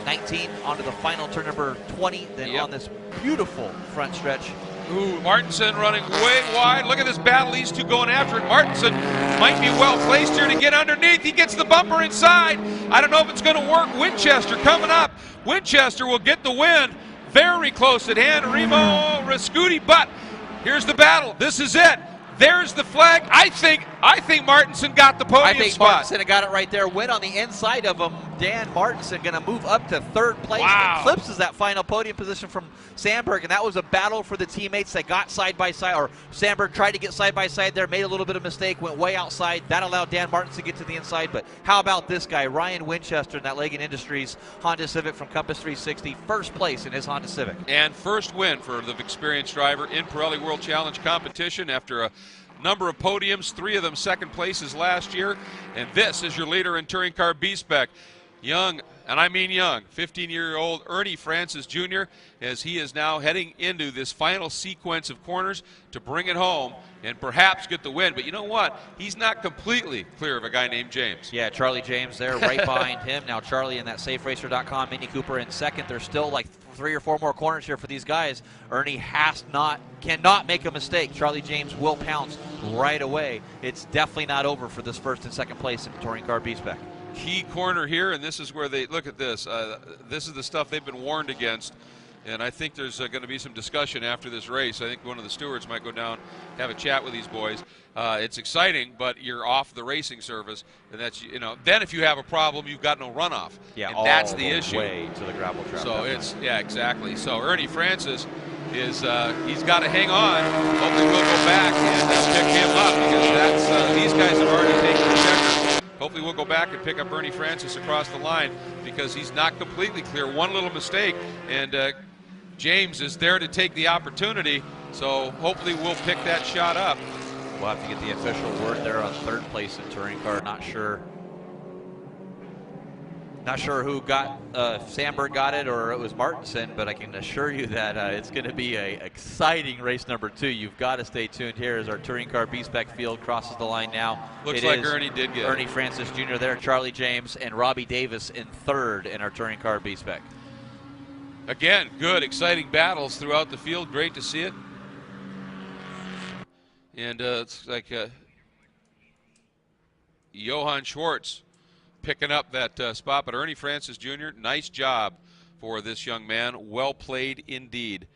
19 onto the final turn number 20, then on this beautiful front stretch. Ooh, Martinson running way wide. Look at this battle, these two going after it. Martinson might be well placed here to get underneath. He gets the bumper inside. I don't know if it's going to work. Winchester coming up. Winchester will get the win. Very close at hand. Remo Rascuti, but here's the battle. This is it. There's the flag. I think Martinson got the podium spot. I think Martinson got it right there. Went on the inside of him. Dan Martinson going to move up to third place. Wow. Eclipses that final podium position from Sandberg, and that was a battle for the teammates that got side by side, or Sandberg tried to get side by side there, made a little bit of mistake, went way outside. That allowed Dan Martinson to get to the inside. But how about this guy, Ryan Winchester, in that Leggett Industries Honda Civic from Compass 360, first place in his Honda Civic. And first win for the experienced driver in Pirelli World Challenge competition after a number of podiums, 3 of them second places last year. And this is your leader in touring car B-spec. Young and I mean young, 15-year-old Ernie Francis Jr., as he is now heading into this final sequence of corners to bring it home and perhaps get the win. But you know what? He's not completely clear of a guy named James. Yeah, Charlie James there right behind him. Now Charlie in that SafeRacer.com Mini Cooper in second. There's still like 3 or 4 more corners here for these guys. Ernie cannot make a mistake. Charlie James will pounce right away. It's definitely not over for this first and second place in Touring Car B-Spec. Key corner here, and this is where they look at this. This is the stuff they've been warned against, and I think there's going to be some discussion after this race. I think one of the stewards might go down, have a chat with these boys. It's exciting, but you're off the racing service, and that's, you know, then if you have a problem, you've got no runoff. Yeah, and that's the issue. Way to the gravel trap. So it's, yeah, exactly. So Ernie Francis is he's got to hang on. Hopefully we'll go back and pick him up, because that's these guys have already taken the checker. Hopefully we'll go back and pick up Ernie Francis across the line, because he's not completely clear. One little mistake, and James is there to take the opportunity. So hopefully we'll pick that shot up. We'll have to get the official word there on third place in Touring Car. Not sure who got, Sandberg got it or it was Martinson, but I can assure you that it's going to be an exciting race number 2. You've got to stay tuned here as our Touring Car B-Spec field crosses the line now. Looks like Ernie did get Ernie Francis Jr. there, Charlie James, and Robbie Davis in third in our Touring Car B-Spec. Again, good, exciting battles throughout the field. Great to see it. And it's like Johann Schwartz picking up that spot, but Ernie Francis Jr., nice job for this young man. Well played indeed.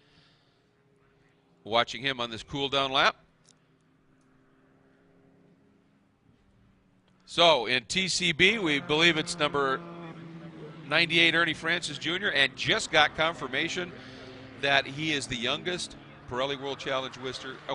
Watching him on this cool down lap. So in TCB, we believe it's number 98 Ernie Francis Jr., and just got confirmation that he is the youngest Pirelli World Challenge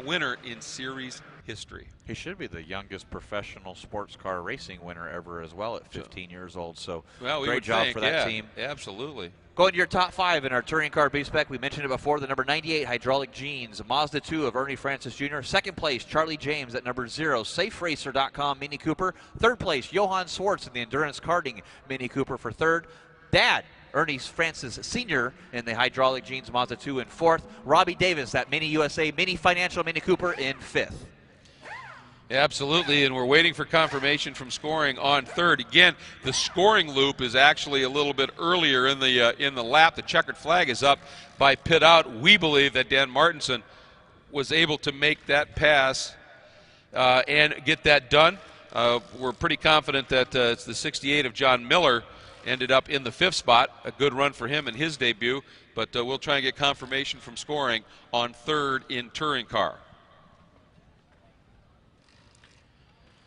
winner in series history. He should be the youngest professional sports car racing winner ever as well at 15 years old. So great job for that team. Absolutely. Going to your top 5 in our Touring Car B-Spec, we mentioned it before, the number 98 Hydraulic Jeans, Mazda 2 of Ernie Francis Jr. Second place, Charlie James at number 0, SafeRacer.com Mini Cooper. Third place, Johann Schwartz in the Endurance Karting Mini Cooper for third. Dad, Ernie Francis Sr. in the Hydraulic Jeans Mazda 2 in fourth. Robbie Davis, that Mini USA Mini Financial Mini Cooper in fifth. Absolutely, and we're waiting for confirmation from scoring on third. Again, the scoring loop is actually a little bit earlier in the lap. The checkered flag is up by pit out. We believe that Dan Martinson was able to make that pass and get that done. We're pretty confident that it's the 68 of John Miller ended up in the 5th spot. A good run for him in his debut, but we'll try and get confirmation from scoring on third in Touring Car.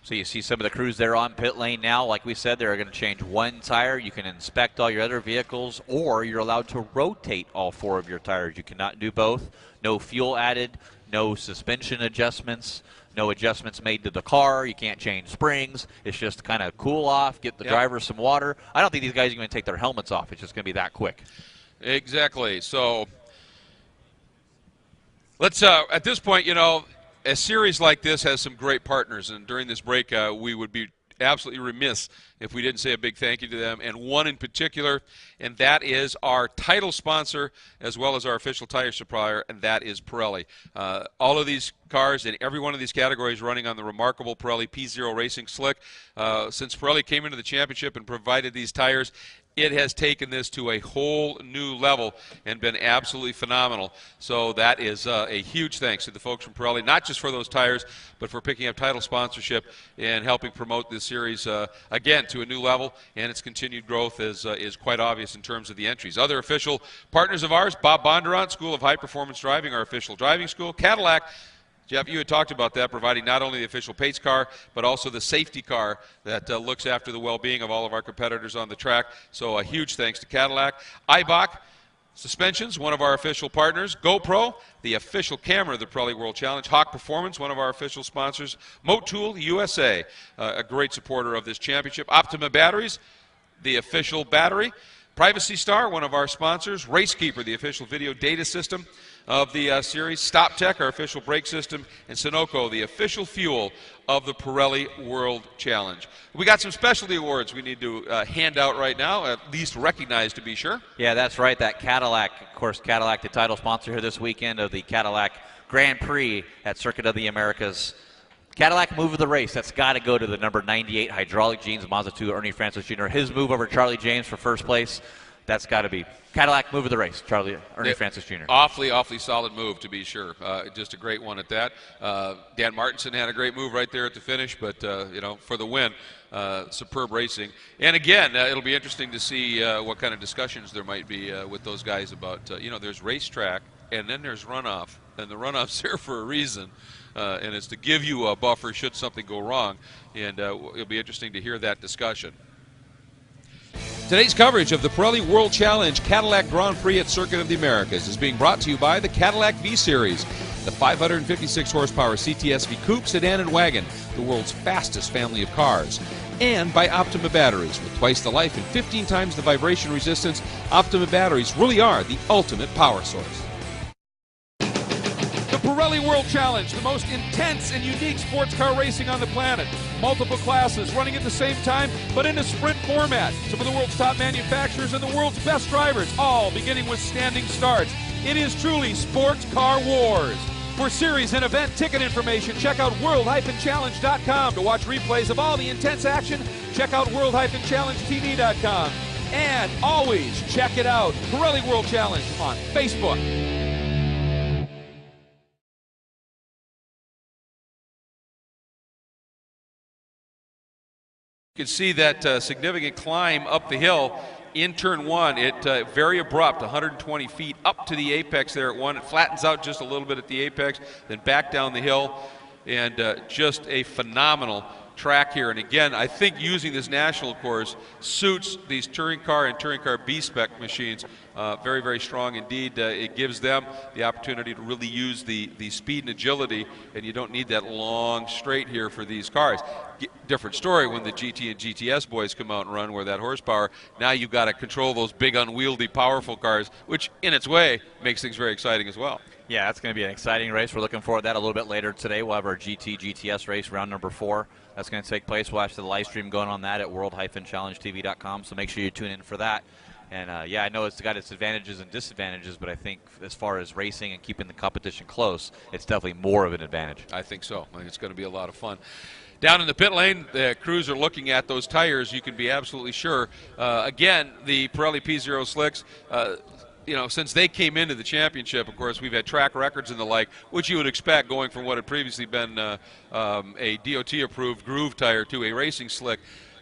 So you see some of the crews there on pit lane now. Like we said, they're going to change one tire. You can inspect all your other vehicles, or you're allowed to rotate all 4 of your tires. You cannot do both. No fuel added, no suspension adjustments, no adjustments made to the car. You can't change springs. It's just kind of cool off, get the driver some water. I don't think these guys are going to take their helmets off. It's just going to be that quick. Exactly. So let's, at this point, you know, a series like this has some great partners, and during this break we would be absolutely remiss if we didn't say a big thank you to them, and one in particular, and that is our title sponsor as well as our official tire supplier, and that is Pirelli. All of these cars in every one of these categories running on the remarkable Pirelli P0 Racing Slick. Since Pirelli came into the championship and provided these tires, it has taken this to a whole new level and been absolutely phenomenal. So that is a huge thanks to the folks from Pirelli, not just for those tires, but for picking up title sponsorship and helping promote this series again to a new level. And its continued growth is quite obvious in terms of the entries. Other official partners of ours: Bob Bondurant, School of High Performance Driving, our official driving school; Cadillac. Jeff, you had talked about that, providing not only the official pace car, but also the safety car that looks after the well-being of all of our competitors on the track. So a huge thanks to Cadillac. Eibach Suspensions, one of our official partners. GoPro, the official camera of the Pirelli World Challenge. Hawk Performance, one of our official sponsors. Motul USA, a great supporter of this championship. Optima Batteries, the official battery. Privacy Star, one of our sponsors. Racekeeper, the official video data system. of the series. Stop Tech, our official brake system, and Sunoco, the official fuel of the Pirelli World Challenge. We got some specialty awards we need to hand out right now, at least recognized to be sure. Yeah, that's right. That Cadillac, of course, Cadillac, the title sponsor here this weekend of the Cadillac Grand Prix at Circuit of the Americas. Cadillac move of the race. That's got to go to the number 98 Hydraulic Jeans Mazda 2 Ernie Francis Jr. His move over Charlie James for first place. That's got to be Cadillac move of the race, Ernie Francis Jr. Awfully solid move, to be sure. Just a great one at that. Dan Martinson had a great move right there at the finish, but for the win, superb racing. And again, it'll be interesting to see what kind of discussions there might be with those guys about, there's racetrack and then there's runoff, and the runoff's there for a reason. And it's to give you a buffer should something go wrong, and it'll be interesting to hear that discussion. Today's coverage of the Pirelli World Challenge Cadillac Grand Prix at Circuit of the Americas is being brought to you by the Cadillac V-Series, the 556 horsepower CTS-V coupe, sedan, and wagon, the world's fastest family of cars. And by Optima batteries. With twice the life and 15 times the vibration resistance, Optima batteries really are the ultimate power source. The Pirelli World Challenge, the most intense and unique sports car racing on the planet. Multiple classes running at the same time, but in a sprint format. Some of the world's top manufacturers and the world's best drivers, all beginning with standing starts. It is truly sports car wars. For series and event ticket information, check out world-challenge.com. To watch replays of all the intense action, check out world-challengetv.com. And always check it out, Pirelli World Challenge on Facebook. You can see that significant climb up the hill in turn one. It very abrupt, 120 feet up to the apex there at one. It flattens out just a little bit at the apex, then back down the hill, and just a phenomenal track here. And again, I think using this national course suits these touring car and touring car B-spec machines very, very strong indeed. It gives them the opportunity to really use the speed and agility, and you don't need that long straight here for these cars. Different story when the GT and GTS boys come out and run where that horsepower. Now you've got to control those big, unwieldy, powerful cars, which in its way makes things very exciting as well. Yeah, it's going to be an exciting race. We're looking forward to that a little bit later today. We'll have our GT-GTS race, round number 4. That's going to take place. We'll have the live stream going on that at world-challengetv.com, so make sure you tune in for that. And, yeah, I know it's got its advantages and disadvantages, but I think as far as racing and keeping the competition close, it's definitely more of an advantage. I think so. I think it's going to be a lot of fun. Down in the pit lane, the crews are looking at those tires. You can be absolutely sure. Again, the Pirelli P0 slicks, since they came into the championship, of course, we've had track records and the like, which you would expect going from what had previously been a DOT-approved groove tire to a racing slick.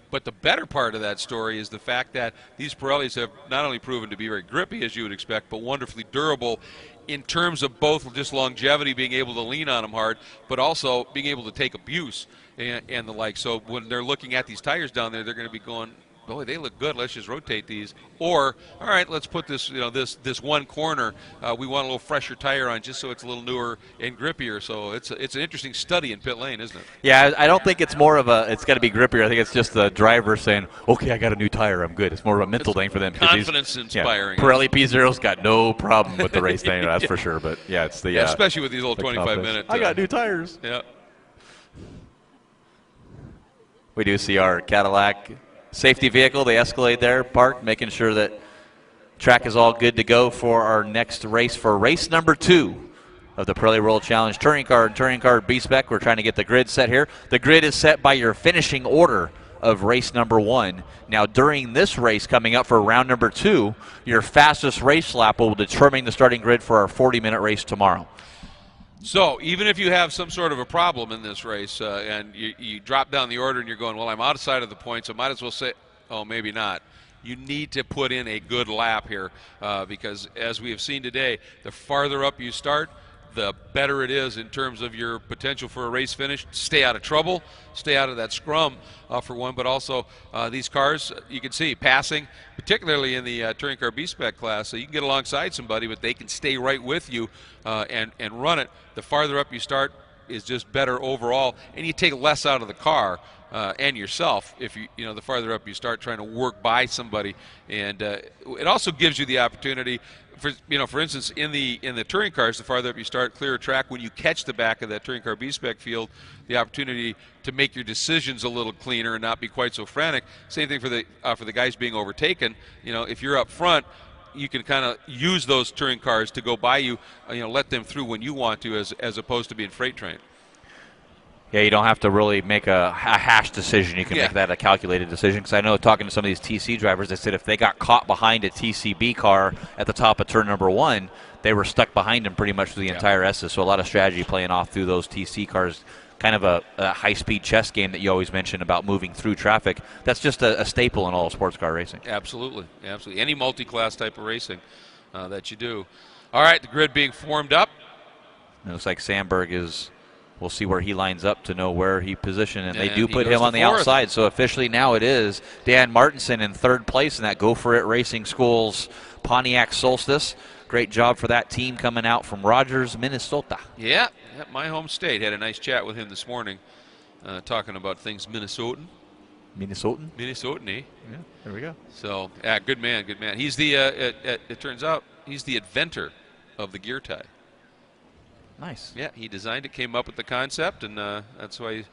But the better part of that story is the fact that these Pirellis have not only proven to be very grippy, as you would expect, but wonderfully durable in terms of both just longevity, being able to lean on them hard, but also being able to take abuse and the like. So when they're looking at these tires down there, they're going to be going, boy, they look good. Let's just rotate these. Or, all right, let's put this, this one corner. We want a little fresher tire on, just so it's a little newer and grippier. So it's an interesting study in pit lane, isn't it? Yeah, I don't think it's more of it's got to be grippier. I think it's just the driver saying, okay, I got a new tire, I'm good. It's more of a mental thing for them. Confidence inspiring. Yeah, Pirelli P0's got no problem with the race thing, that's for sure. But yeah, it's the especially with these little 25-minute. I got new tires. Yeah. We do see our Cadillac safety vehicle, the Escalade there, parked, making sure that track is all good to go for our next race, for race number 2 of the Pirelli World Challenge Touring Car and Touring Car B-Spec. We're trying to get the grid set here. The grid is set by your finishing order of race number 1. Now, during this race coming up for round number 2, your fastest race lap will determine the starting grid for our 40-minute race tomorrow. So even if you have some sort of a problem in this race and you drop down the order and you're going, well, I'm outside of the points, I might as well say, oh, maybe not. You need to put in a good lap here because, as we have seen today, the farther up you start, the better it is in terms of your potential for a race finish. Stay out of trouble, stay out of that scrum for one, but also these cars, you can see passing, particularly in the touring car B-spec class, so you can get alongside somebody, but they can stay right with you and run it. The farther up you start is just better overall, and you take less out of the car and yourself if the farther up you start trying to work by somebody. And it also gives you the opportunity. For instance, in the touring cars, the farther up you start, clearer track, when you catch the back of that touring car B-spec field, the opportunity to make your decisions a little cleaner and not be quite so frantic. Same thing for the guys being overtaken. If you're up front, you can kind of use those touring cars to go by you, let them through when you want to, as opposed to being freight trained. Yeah, you don't have to really make a hash decision. You can make that a calculated decision. Because I know talking to some of these TC drivers, they said if they got caught behind a TCB car at the top of turn number 1, they were stuck behind them pretty much for the entire S's. So a lot of strategy playing off through those TC cars. Kind of a high-speed chess game that you always mention about moving through traffic. That's just a staple in all sports car racing. Absolutely, absolutely. Any multi-class type of racing that you do. All right, the grid being formed up. It looks like Sandberg is. We'll see where he lines up to know where he positioned, and they do put him on the outside. So officially now it is Dan Martinson in 3rd place in that Go For It Racing School's Pontiac Solstice. Great job for that team coming out from Rogers, Minnesota. Yeah, my home state. Had a nice chat with him this morning, talking about things Minnesotan. Minnesotan, eh? Yeah, there we go. So, good man, good man. He's the. It turns out he's the inventor of the gear tie. Nice. Yeah, he designed it, came up with the concept, and that's why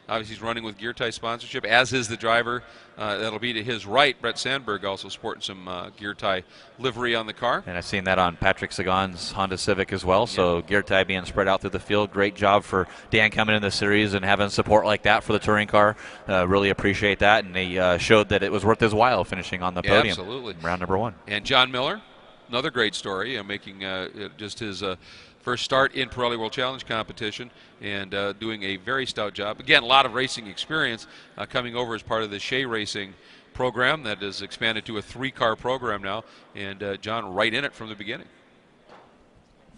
obviously he's running with gear tie sponsorship, as is the driver. That'll be to his right, Brett Sandberg, also sporting some gear tie livery on the car. And I've seen that on Patrick Sagan's Honda Civic as well. So gear tie being spread out through the field. Great job for Dan coming in the series and having support like that for the touring car. Really appreciate that, and he showed that it was worth his while finishing on the podium. Absolutely. Round number 1. And John Miller, another great story, making just his first start in Pirelli World Challenge competition, and doing a very stout job. Again, a lot of racing experience, coming over as part of the Shea Racing program that is expanded to a 3-car program now, and John right in it from the beginning.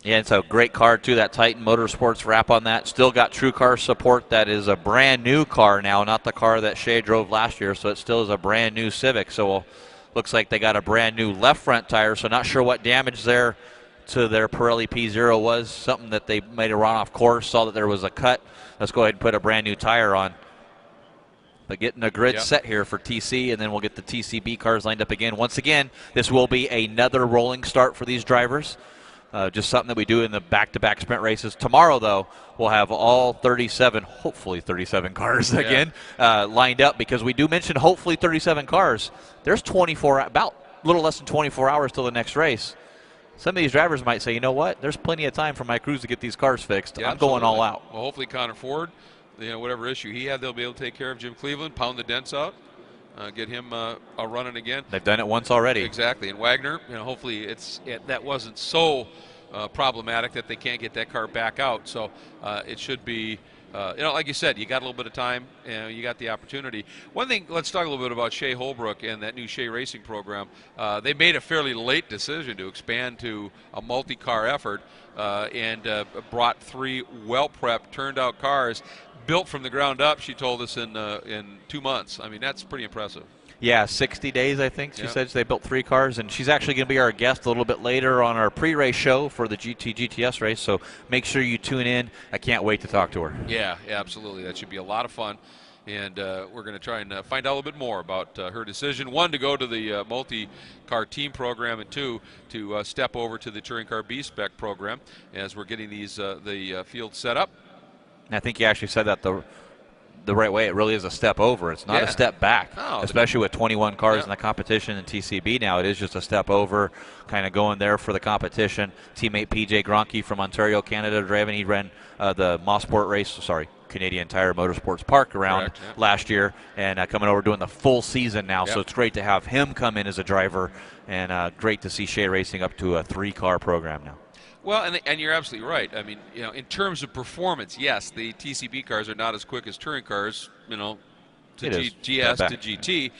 Yeah, it's a great car too, that Titan Motorsports wrap on that. Still got True Car support. That is a brand new car now, not the car that Shea drove last year, so it still is a brand new Civic. So looks like they got a brand new left front tire, so not sure what damage there to their Pirelli P0 was. Something that they made a run off course, saw that there was a cut. Let's go ahead and put a brand new tire on. But getting a grid set here for TC, and then we'll get the TCB cars lined up again. Once again, this will be another rolling start for these drivers. Just something that we do in the back-to-back sprint races. Tomorrow, though, we'll have all 37, hopefully 37 cars again lined up, because we do mention hopefully 37 cars. There's about a little less than 24 hours till the next race. Some of these drivers might say, you know what, there's plenty of time for my crews to get these cars fixed. I'm going all out. Well, hopefully Connor Ford, whatever issue he had, they'll be able to take care of. Jim Cleveland, pound the dents out, get him running again. They've done it once already. Exactly. And Wagner, hopefully that wasn't so problematic that they can't get that car back out. So it should be, like you said, you got a little bit of time, and you got the opportunity. One thing, let's talk a little bit about Shea Holbrook and that new Shea Racing program. They made a fairly late decision to expand to a multi-car effort, and brought 3 well-prepped, turned-out cars, built from the ground up, she told us, in 2 months. I mean, that's pretty impressive. Yeah, 60 days, I think. She said they built 3 cars, and she's actually going to be our guest a little bit later on our pre-race show for the GTS race, so make sure you tune in. I can't wait to talk to her. Yeah, absolutely. That should be a lot of fun, and we're going to try and find out a little bit more about her decision. 1, to go to the multi-car team program, and 2, to step over to the touring car B-spec program as we're getting the field set up. And I think you actually said that the right way. It really is a step over. It's not a step back, especially with 21 cars in the competition in TCB now. It is just a step over, kind of going there for the competition. Teammate PJ Gronke from Ontario, Canada, driving. He ran the Mosport race, Canadian Tire Motorsports Park around last year, and coming over doing the full season now. So it's great to have him come in as a driver, and great to see Shea Racing up to a 3-car program now. Well, and you're absolutely right. I mean, in terms of performance, yes, the TCB cars are not as quick as touring cars, to GS to GT,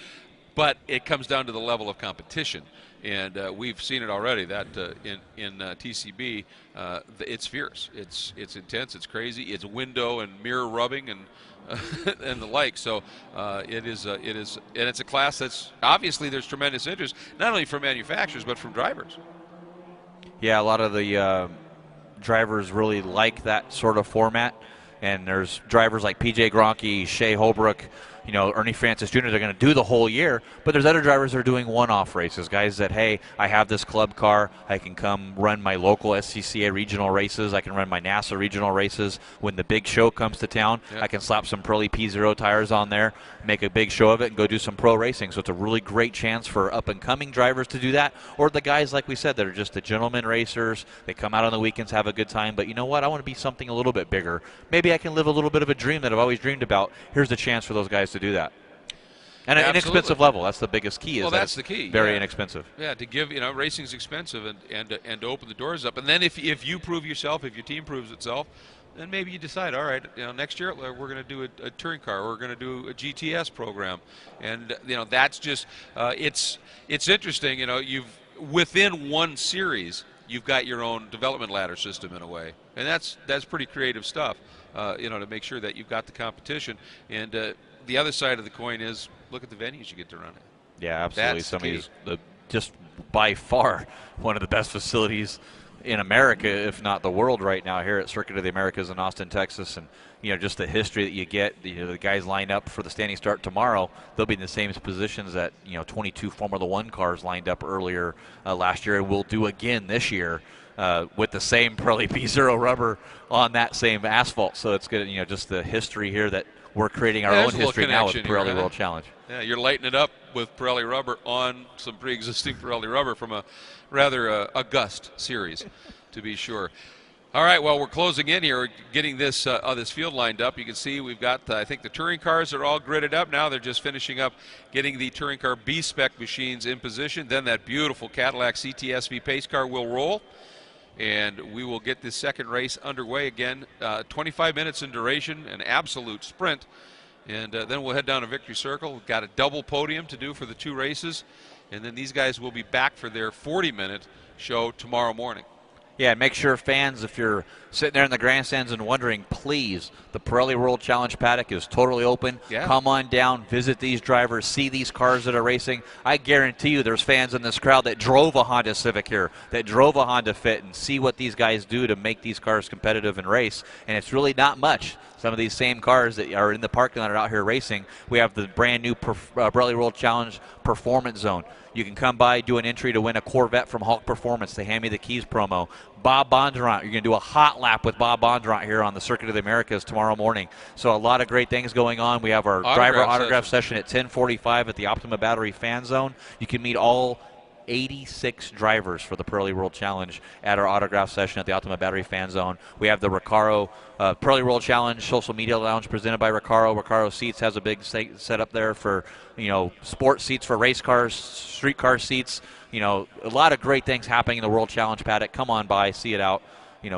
but it comes down to the level of competition. And we've seen it already that in TCB, it's fierce, it's intense, it's crazy, it's window and mirror rubbing and and the like. So it is, and it's a class that's obviously there's tremendous interest, not only from manufacturers but from drivers. Yeah, a lot of the drivers really like that sort of format, and there's drivers like PJ Gronke, Shea Holbrook, Ernie Francis Jr., they're going to do the whole year, but there's other drivers that are doing one-off races, guys that, hey, I have this club car, I can come run my local SCCA regional races, I can run my NASA regional races. When the big show comes to town, I can slap some Pirelli P0 tires on there, make a big show of it, and go do some pro racing. So it's a really great chance for up-and-coming drivers to do that, or the guys, like we said, that are just the gentleman racers. They come out on the weekends, have a good time, but you know what? I want to be something a little bit bigger. Maybe I can live a little bit of a dream that I've always dreamed about. Here's a chance for those guys to do that. And an inexpensive level. That's the biggest key. Well, that's the key. Very inexpensive. Yeah, to give, racing's expensive, and to open the doors up. And then if you prove yourself, if your team proves itself, then maybe you decide, all right, next year we're going to do a touring car, or we're going to do a GTS program, and that's just it's interesting. You've within one series, you've got your own development ladder system in a way, and that's pretty creative stuff. To make sure that you've got the competition, and the other side of the coin is look at the venues you get to run at. Yeah, absolutely. Some of these, just by far one of the best facilities in America, if not the world right now, here at Circuit of the Americas in Austin, Texas. And just the history that you get, the guys line up for the standing start tomorrow, they'll be in the same positions that 22 Formula One cars lined up earlier last year, and will do again this year with the same Pirelli P0 rubber on that same asphalt. So it's good, just the history here that we're creating our own history now with Pirelli World Challenge. Yeah, you're lighting it up with Pirelli rubber on some pre-existing Pirelli rubber from a rather august series, to be sure. All right, well, we're closing in here, getting this field lined up. You can see we've got, I think the touring cars are all gridded up now. They're just finishing up getting the touring car B-spec machines in position. Then that beautiful Cadillac CTSV pace car will roll, and we will get this second race underway again. 25 minutes in duration, an absolute sprint. And then we'll head down to Victory Circle. We've got a double podium to do for the two races. And then these guys will be back for their 40-minute show tomorrow morning. Yeah, and make sure, fans, if you're sitting there in the grandstands and wondering, please, the Pirelli World Challenge paddock is totally open. Yeah. Come on down, visit these drivers, see these cars that are racing. I guarantee you there's fans in this crowd that drove a Honda Civic here, that drove a Honda Fit, and see what these guys do to make these cars competitive and race. And it's really not much. Some of these same cars that are in the parking lot are out here racing. We have the brand new Pirelli World Challenge Performance Zone. You can come by, do an entry to win a Corvette from Hulk Performance. They hand me the keys promo. Bob Bondurant, you're going to do a hot lap with Bob Bondurant here on the Circuit of the Americas tomorrow morning. So a lot of great things going on. We have our driver autograph session at 10:45 at the Optima Battery Fan Zone. You can meet all 86 drivers for the Pirelli World Challenge at our autograph session at the Optima Battery Fan Zone. We have the Recaro Pirelli World Challenge Social Media Lounge presented by Recaro. Recaro Seats has a big set up there for, sports seats for race cars, street car seats. A lot of great things happening in the World Challenge paddock. Come on by, see it out.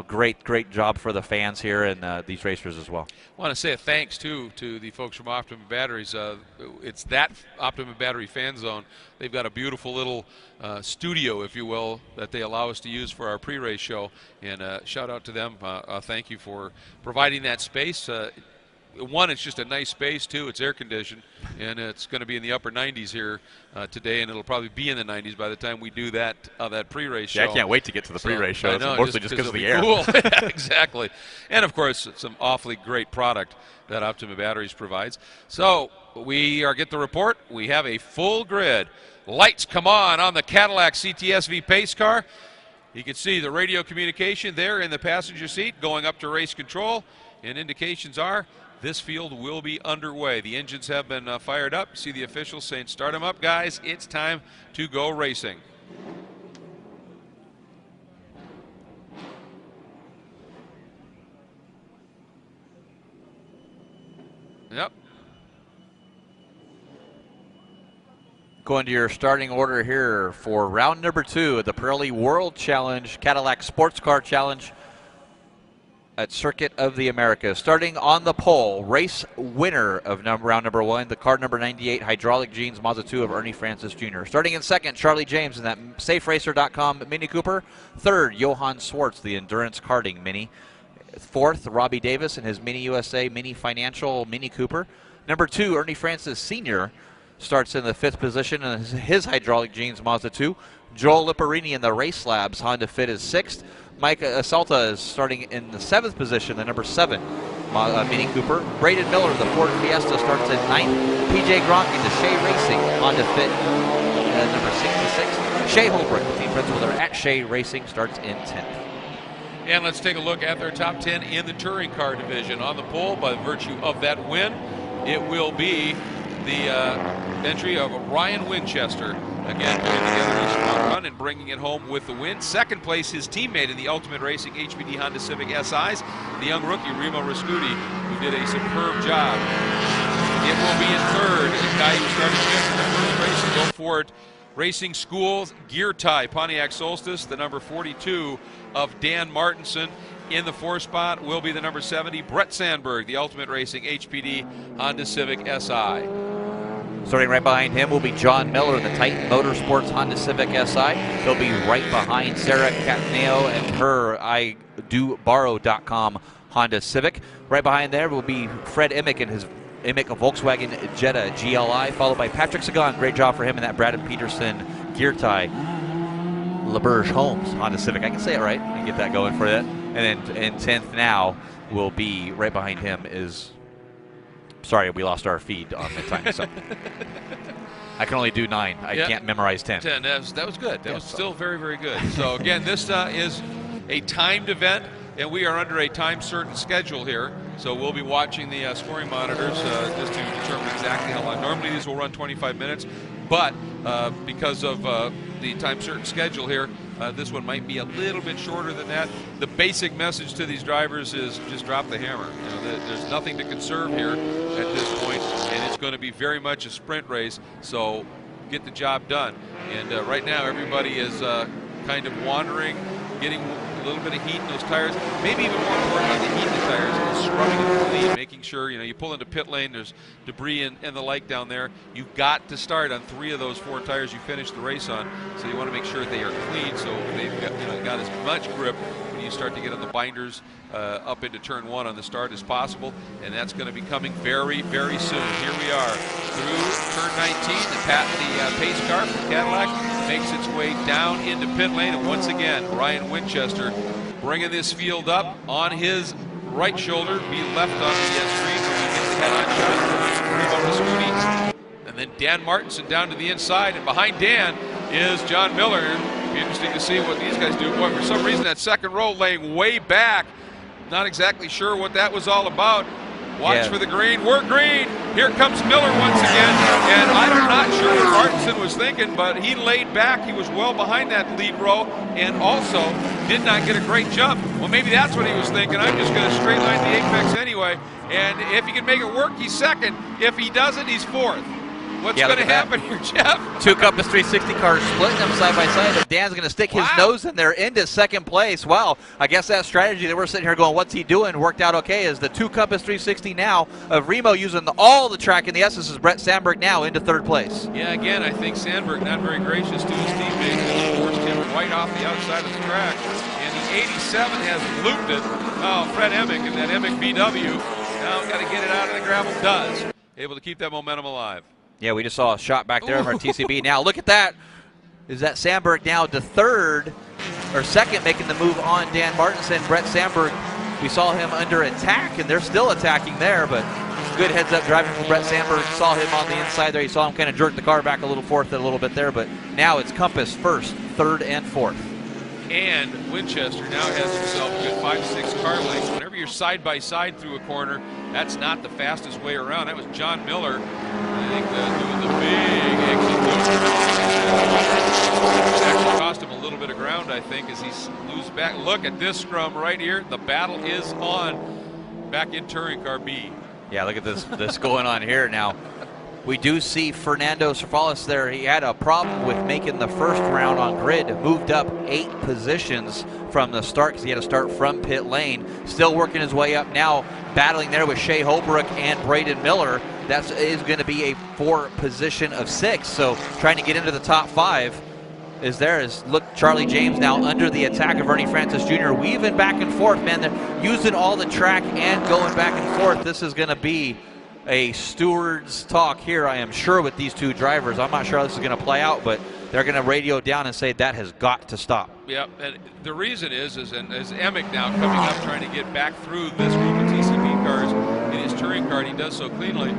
Great job for the fans here and these racers as well. I want to say a thanks, too, to the folks from Optima Batteries. It's that Optima Battery Fan Zone. They've got a beautiful little studio, if you will, that they allow us to use for our pre-race show. And shout out to them. Thank you for providing that space. One, it's just a nice space. Two, it's air conditioned, and it's going to be in the upper 90s here today, and it'll probably be in the 90s by the time we do that pre-race show. Yeah, I can't wait to get to the pre-race show. I know, mostly just because of the air. Cool. Exactly. And, of course, some awfully great product that Optima Batteries provides. So we get the report. We have a full grid. Lights come on the Cadillac CTSV pace car. You can see the radio communication there in the passenger seat going up to race control, and indications are this field will be underway. The engines have been fired up. See the officials saying, start them up, guys. It's time to go racing. Yep. Going to your starting order here for round number 2 of the Pirelli World Challenge Cadillac Sports Car Challenge at Circuit of the Americas. Starting on the pole, race winner of round number 1, the car number 98 Hydraulic Jeans Mazda 2 of Ernie Francis Jr. Starting in second, Charlie James in that SafeRacer.com Mini Cooper. Third, Johann Swartz, the Endurance Karting Mini. Fourth, Robbie Davis in his Mini USA Mini Financial Mini Cooper. Number 2, Ernie Francis Sr. starts in the 5th position in his Hydraulic Jeans Mazda 2. Joel Liparini in the Race Labs Honda Fit is 6th. Mike Asalta is starting in the 7th position, the number 7 Mini Cooper. Braden Miller, the Ford Fiesta, starts in 9th. PJ Gronky, the Shea Racing Honda Fit, number 66. Shea Holbrook, the team principal there at Shea Racing, starts in 10th. And let's take a look at their top 10 in the touring car division. On the pole, by virtue of that win, it will be the entry of Ryan Winchester. Again, putting together a strong run and bringing it home with the win. Second place, his teammate in the Ultimate Racing HPD Honda Civic SIs, the young rookie Remo Rascuti, who did a superb job. It will be in third, a guy who started fifth in the first race, Go Ford Racing School's Gear Tie Pontiac Solstice, the number 42 of Dan Martinson. In the fourth spot will be the number 70, Brett Sandberg, the Ultimate Racing HPD Honda Civic SI. Starting right behind him will be John Miller, the Titan Motorsports Honda Civic SI. He'll be right behind Sarah Cataneo and her iDoBorrow.com Honda Civic. Right behind there will be Fred Emick and his Emick Volkswagen Jetta GLI, followed by Patrick Sagan. Great job for him in that Brad Peterson Gear Tie LaBerge Holmes Honda Civic. I can say it right. I can get that going for that. And then in 10th now will be right behind him is... Sorry, we lost our feed on the time. So I can only do 9. I can't memorize 10. 10. That was good. That was still very, very good. So again, this is a timed event, and we are under a time certain schedule here. So we'll be watching the scoring monitors just to determine exactly how long. Normally these will run 25 minutes, but because of the time certain schedule here, this one might be a little bit shorter than that. The basic message to these drivers is just drop the hammer. You know, there's nothing to conserve here at this point, and it's going to be very much a sprint race. So get the job done. And right now, everybody is kind of wandering, getting a little bit of heat in those tires. Maybe even more important on the heat in the tires is scrubbing them clean, making sure, you know, you pull into pit lane, there's debris and the like down there. You've got to start on 3 of those 4 tires you finished the race on, so you want to make sure they are clean, so they've got, you know, got as much grip when you start to get on the binders up into turn 1 on the start as possible, and that's going to be coming very, very soon. Here we are through turn 19. The pace car from Cadillac makes its way down into pit lane, and once again, Ryan Winchester bringing this field up on his right shoulder, be left on the screen when he gets the head-on shot. And then Dan Martinson down to the inside, and behind Dan is John Miller. It'll be interesting to see what these guys do. Boy, for some reason, that second row laying way back. Not exactly sure what that was all about. Watch for the green. We're green. Here comes Miller once again. And I'm not sure what Martinson was thinking, but he laid back. He was well behind that lead row and also did not get a great jump. Well, maybe that's what he was thinking. I'm just going to straight line the apex anyway. And if he can make it work, he's second. If he doesn't, he's fourth. What's going to happen here, Jeff? 2 Compass 360 cars splitting them side by side, and Dan's going to stick his nose in there into second place. Wow, I guess that strategy that we're sitting here going, what's he doing, worked out okay, as the 2 Compass 360 now of Remo using all the track in the S. This is Brett Sandberg now into third place. Yeah, again, I think Sandberg not very gracious to his teammates and forced him right off the outside of the track. And the 87 has looped it. Oh, Fred Emick and that Emick VW now got to get it out of the gravel. Does. Able to keep that momentum alive. Yeah, we just saw a shot back there of our TCB. Now look at that. Is that Sandberg now to third or second, making the move on Dan Martinson. Brett Sandberg, we saw him under attack, and they're still attacking there, but good heads-up driving from Brett Sandberg. Saw him on the inside there. You saw him kind of jerk the car back a little fourth a little bit there, but now it's Compass first, third, and fourth. And Winchester now has himself a good 5-6 car length. Whenever you're side by side through a corner, that's not the fastest way around. That was John Miller, I think, doing the big exit loop. It actually cost him a little bit of ground, I think, as he loses back. Look at this scrum right here. The battle is on back in touring car B. Yeah, look at this going on here now. We do see Fernando Cervalis there. He had a problem with making the first round on grid. Moved up 8 positions from the start because he had to start from pit lane. Still working his way up now, battling there with Shea Holbrook and Braden Miller. That is going to be a 4 position of 6. So trying to get into the top 5 is there. Look, Charlie James now under the attack of Ernie Francis Jr. Weaving back and forth, man. They're using all the track and going back and forth. This is going to be a steward's talk here, I am sure, with these 2 drivers. I'm not sure how this is going to play out, but they're going to radio down and say that has got to stop. Yeah, and the reason is Emick now coming up trying to get back through this group of TCB cars in his touring car, and he does so cleanly,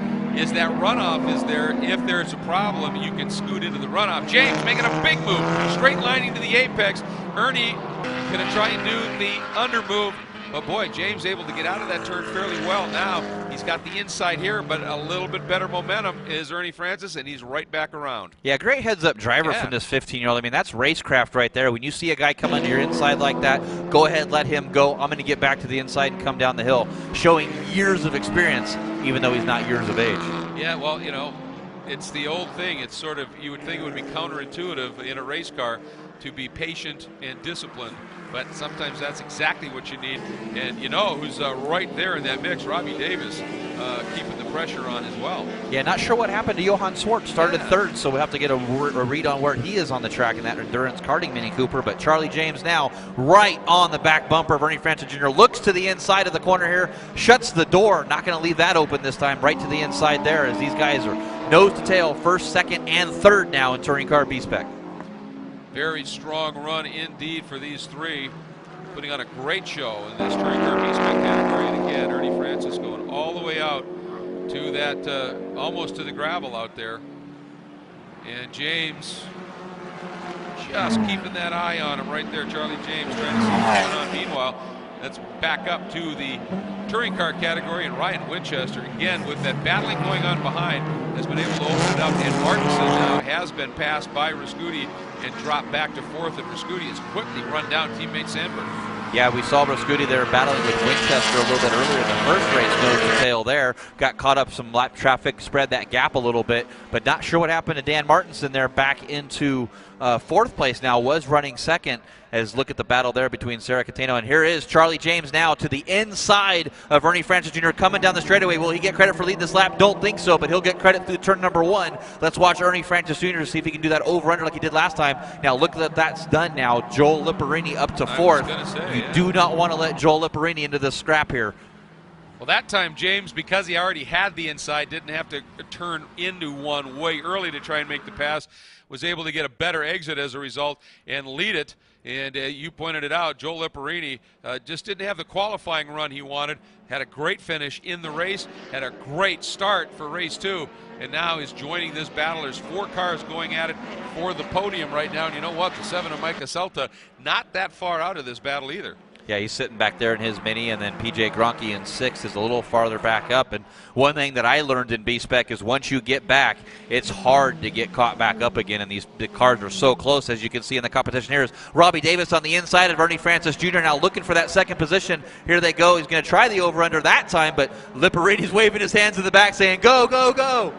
is that runoff is there. If there's a problem, you can scoot into the runoff. James making a big move, straight lining to the apex. Ernie going to try and do the under move. But boy, James able to get out of that turn fairly well. Now he's got the inside here, but a little bit better momentum is Ernie Francis, and he's right back around. Yeah, great heads-up driver from this 15-year-old. I mean, that's racecraft right there. When you see a guy come under your inside like that, go ahead, let him go. I'm going to get back to the inside and come down the hill, showing years of experience, even though he's not years of age. Yeah, well, you know, it's the old thing. It's sort of, you would think it would be counterintuitive in a race car to be patient and disciplined, but sometimes that's exactly what you need. And you know who's right there in that mix? Robbie Davis, keeping the pressure on as well. Yeah, not sure what happened to Johan Swart. Started third, so we'll have to get a read on where he is on the track in that endurance karting Mini Cooper. But Charlie James now right on the back bumper of Ernie Francis Jr. Looks to the inside of the corner here, shuts the door. Not going to leave that open this time. Right to the inside there, as these guys are nose to tail, first, second, and third now in touring car B-Spec. Very strong run indeed for these three, putting on a great show in this touring car B-Spec category. And again, Ernie Francis going all the way out to that, almost to the gravel out there. And James just keeping that eye on him right there. Charlie James trying to see what's going on. Meanwhile, let's back up to the touring car category, and Ryan Winchester, again, with that battling going on behind, has been able to open it up. And Martinson now has been passed by Rascuti and dropped back to fourth, and Rascuti has quickly run down teammate Sandberg. Yeah, we saw Rascuti there battling with Winchester a little bit earlier in the first race, nose to tail there. Got caught up some lap traffic, spread that gap a little bit, but not sure what happened to Dan Martinson there, back into fourth place now, was running second. As look at the battle there between Sarah Cateno, and here is Charlie James now to the inside of Ernie Francis Jr. coming down the straightaway. Will he get credit for leading this lap? Don't think so, but he'll get credit through turn number one. Let's watch Ernie Francis Jr. to see if he can do that over-under like he did last time. Now look at that's done now. Joel Liparini up to fourth. You do not want to let Joel Liparini into this scrap here. Well, that time James, because he already had the inside, didn't have to turn into one way early to try and make the pass, was able to get a better exit as a result and lead it. And you pointed it out, Joel Liparini just didn't have the qualifying run he wanted. Had a great finish in the race, had a great start for race two, and now is joining this battle. There's four cars going at it for the podium right now. And you know what? The 7 of Micah Celta, not that far out of this battle either. Yeah, he's sitting back there in his Mini, and then PJ Gronke in 6 is a little farther back up. And one thing that I learned in B-Spec is once you get back, it's hard to get caught back up again, and the cars are so close, as you can see in the competition. Here's Robbie Davis on the inside of Ernie Francis Jr. now looking for that second position. Here they go. He's going to try the over-under that time, but Liparini's waving his hands in the back saying, go, go, go.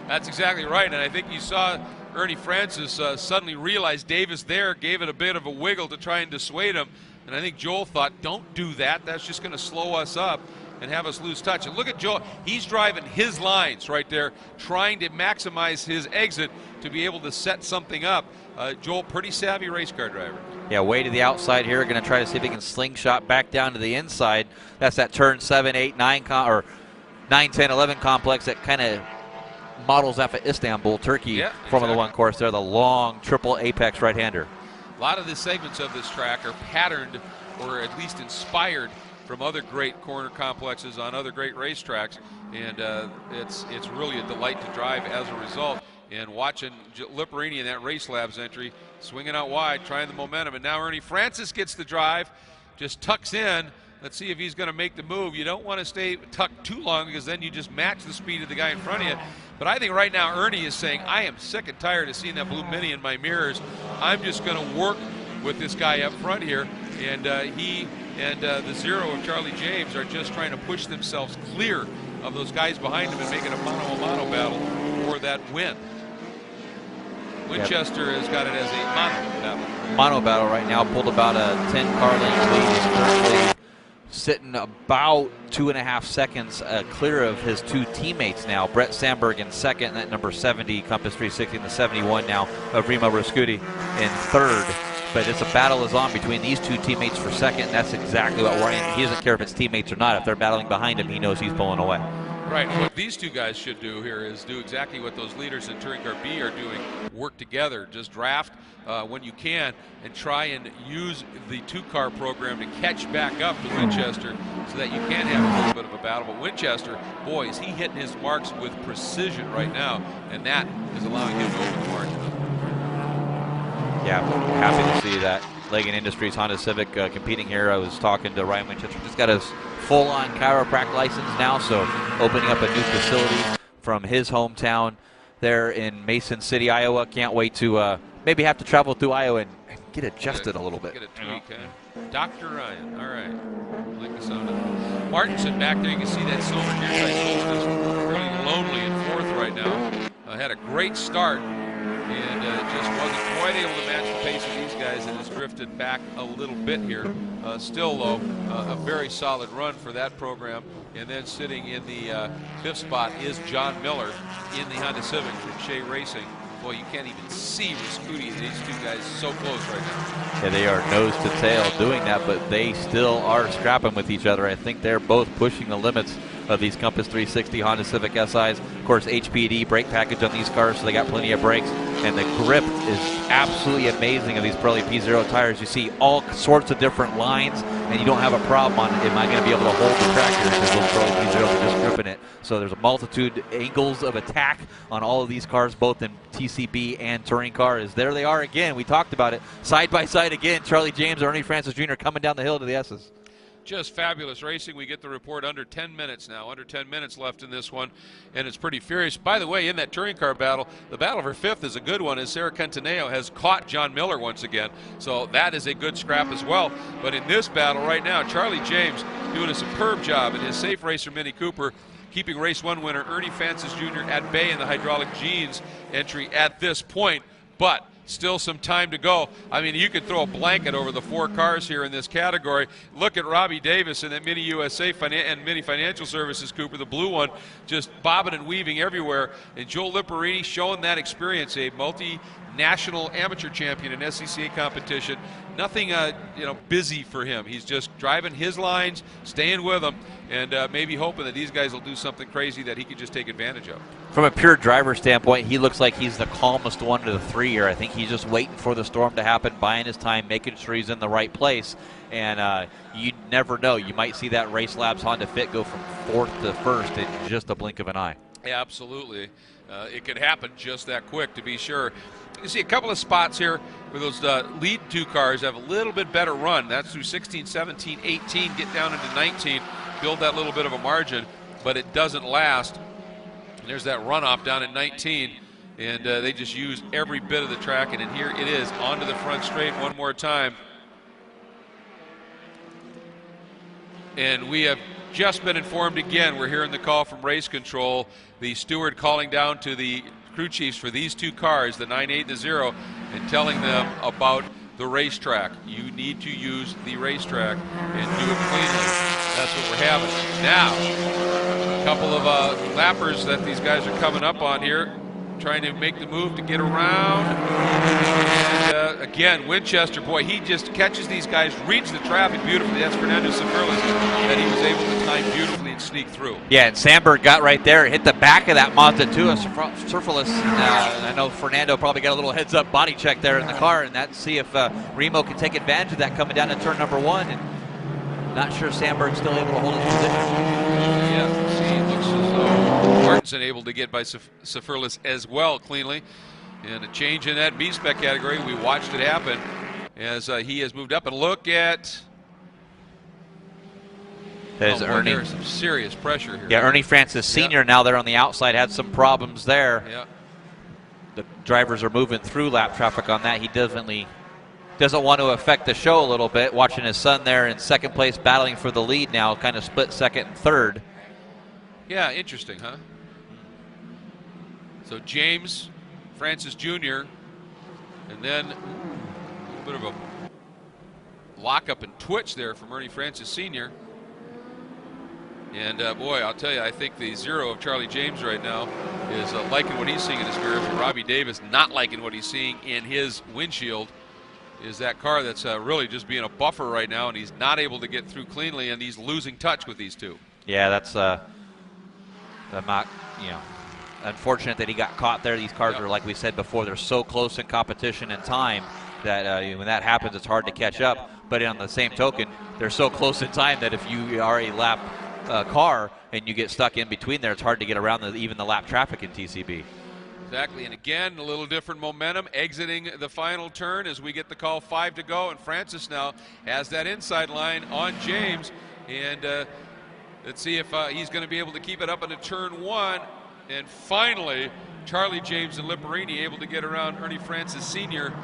That's exactly right, and I think you saw Ernie Francis suddenly realize Davis there, gave it a bit of a wiggle to try and dissuade him. And I think Joel thought, don't do that. That's just going to slow us up and have us lose touch. And look at Joel. He's driving his lines right there, trying to maximize his exit to be able to set something up. Joel, pretty savvy race car driver. Yeah, way to the outside here. Going to try to see if he can slingshot back down to the inside. That's that turn 7, 8, 9, or 9, 10, 11 complex that kind of models after Istanbul, Turkey, Formula One course there. The long triple apex right-hander. A lot of the segments of this track are patterned or at least inspired from other great corner complexes on other great racetracks, and it's really a delight to drive as a result. And watching Liparini in that Race Labs entry, swinging out wide, trying the momentum, and now Ernie Francis gets the drive, just tucks in. Let's see if he's going to make the move. You don't want to stay tucked too long because then you just match the speed of the guy in front of you. But I think right now Ernie is saying, I am sick and tired of seeing that blue Mini in my mirrors. I'm just going to work with this guy up front here. And he and the 0 of Charlie James are just trying to push themselves clear of those guys behind him and make it a mano-a-mano battle for that win. Winchester has got it as a mono battle. Mono battle right now, pulled about a 10-car length lead. He's currently sitting about 2.5 seconds clear of his two teammates now. Brett Sandberg in second, at number 70, Compass 360, and the 71 now of Remo Rascuti in third. But it's a battle is on between these two teammates for second. That's exactly what Ryan, he doesn't care if it's teammates or not. If they're battling behind him, he knows he's pulling away. Right. What these two guys should do here is do exactly what those leaders in Touring Car B are doing. Work together. Just draft when you can and try and use the two-car program to catch back up to Winchester so that you can have a little bit of a battle. But Winchester, boy, is he hitting his marks with precision right now, and that is allowing him to open the margin. Yeah, happy to see that. Leggett Industries Honda Civic competing here. I was talking to Ryan Winchester. Just got his full-on chiropractic license now, so opening up a new facility from his hometown there in Mason City, Iowa. Can't wait to maybe have to travel through Iowa and get adjusted a little bit. Get a tweak, huh? Dr. Ryan. All right. I like the sound of it. Martinson back there. You can see that silver gear is really lonely in fourth right now. Had a great start and just wasn't quite able to match the pace of these guys and has drifted back a little bit here. Still, though, a very solid run for that program. And then sitting in the fifth spot is John Miller in the Honda Civic from Shea Racing. Boy, you can't even see Rascuti and these two guys so close right now. Yeah, they are nose to tail doing that, but they still are scrapping with each other. I think they're both pushing the limits of these Compass 360 Honda Civic SIs. Of course, HPD brake package on these cars, so they got plenty of brakes. And the grip is absolutely amazing of these Pirelli P0 tires. You see all sorts of different lines, and you don't have a problem on, am I going to be able to hold the tractor, because those Pirelli P0s are just gripping it. So there's a multitude angles of attack on all of these cars, both in TCB and touring cars. There they are again. We talked about it. Side by side again, Charlie James, Ernie Francis Jr. coming down the hill to the S's. Just fabulous racing. We get the report under 10 minutes now. Under 10 minutes left in this one, and it's pretty furious. By the way, in that touring car battle, the battle for fifth is a good one, as Sarah Cantaneo has caught John Miller once again. So that is a good scrap as well. But in this battle right now, Charlie James doing a superb job in his Safe Racer Mini Cooper, keeping race one winner Ernie Francis Jr. at bay in the hydraulic jeans entry at this point. But still some time to go. I mean, you could throw a blanket over the four cars here in this category. Look at Robbie Davis in that Mini USA and Mini Financial Services Cooper, the blue one, just bobbing and weaving everywhere. And Joel Lipperini showing that experience, a multinational amateur champion in SCCA competition. Nothing, busy for him. He's just driving his lines, staying with them, and maybe hoping that these guys will do something crazy that he could just take advantage of. From a pure driver standpoint, he looks like he's the calmest one of the three here. I think he's just waiting for the storm to happen, buying his time, making sure he's in the right place. And you never know. You might see that Race Labs Honda Fit go from fourth to first in just a blink of an eye. Yeah, absolutely. It could happen just that quick, to be sure. You see a couple of spots here where those lead two cars have a little bit better run. That's through 16, 17, 18, get down into 19, build that little bit of a margin, but it doesn't last. And there's that runoff down in 19, and they just use every bit of the track, and then here it is onto the front straight one more time. And we have just been informed again, we're hearing the call from race control, the steward calling down to the crew chiefs for these two cars, the 9-8 and the 0, and telling them about the racetrack. You need to use the racetrack and do it cleanly. That's what we're having. Now, a couple of lappers that these guys are coming up on here, trying to make the move to get around. And again, Winchester, boy, he just catches these guys, reads the traffic beautifully. That's Fernando Sefirlis that he was able to time beautifully and sneak through. Yeah, and Sandberg got right there, hit the back of that Mazda 2 of Sefirlis. I know Fernando probably got a little heads-up body check there in the car, and that see if Remo can take advantage of that coming down to turn number one. And not sure Sandberg's still able to hold his position. Yeah, see, it looks as though Martinson able to get by Sefirlis as well cleanly. And a change in that B-Spec category. We watched it happen as he has moved up. And look at... There's Ernie. There's some serious pressure here. Yeah, Ernie Francis Sr. now there on the outside had some problems there. Yeah. The drivers are moving through lap traffic on that. He definitely doesn't want to affect the show a little bit. Watching his son there in second place battling for the lead now, kind of split second and third. Yeah, interesting, huh? So James Francis Jr. and then a little bit of a lockup and twitch there from Ernie Francis Sr. And boy, I'll tell you, I think the 0 of Charlie James right now is liking what he's seeing in his mirrors. And Robbie Davis not liking what he's seeing in his windshield. Is that car that's really just being a buffer right now, and he's not able to get through cleanly, and he's losing touch with these two. Yeah, that's I'm not, unfortunate that he got caught there. These cars are, like we said before, they're so close in competition and time that when that happens, it's hard to catch up. But on the same token, they're so close in time that if you are a lap car and you get stuck in between there, it's hard to get around even the lap traffic in TCB. Exactly, and again, a little different momentum exiting the final turn as we get the call, 5 to go, and Francis now has that inside line on James, and let's see if he's going to be able to keep it up into turn 1, and finally, Charlie James and Lipperini able to get around Ernie Francis Sr.,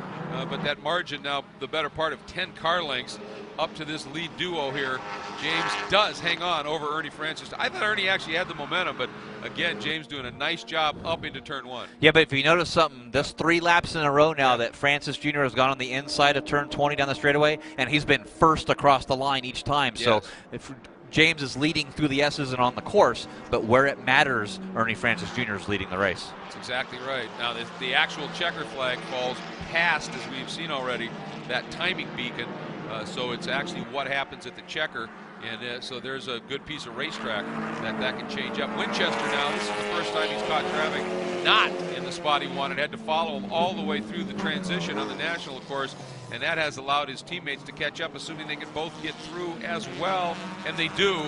but that margin now the better part of 10 car lengths up to this lead duo here. James does hang on over Ernie Francis. I thought Ernie actually had the momentum, but again, James doing a nice job up into turn 1. Yeah, but if you notice something, that's 3 laps in a row now that Francis Jr. has gone on the inside of turn 20 down the straightaway, and he's been first across the line each time. Yes. So if James is leading through the S's and on the course, but where it matters, Ernie Francis Jr. is leading the race. That's exactly right. Now the actual checker flag falls past, as we've seen already, that timing beacon. So it's actually what happens at the checker, and so there's a good piece of racetrack that can change up. Winchester now, this is the first time he's caught traffic not in the spot he wanted, had to follow him all the way through the transition on the national course, and that has allowed his teammates to catch up, assuming they can both get through as well, and they do.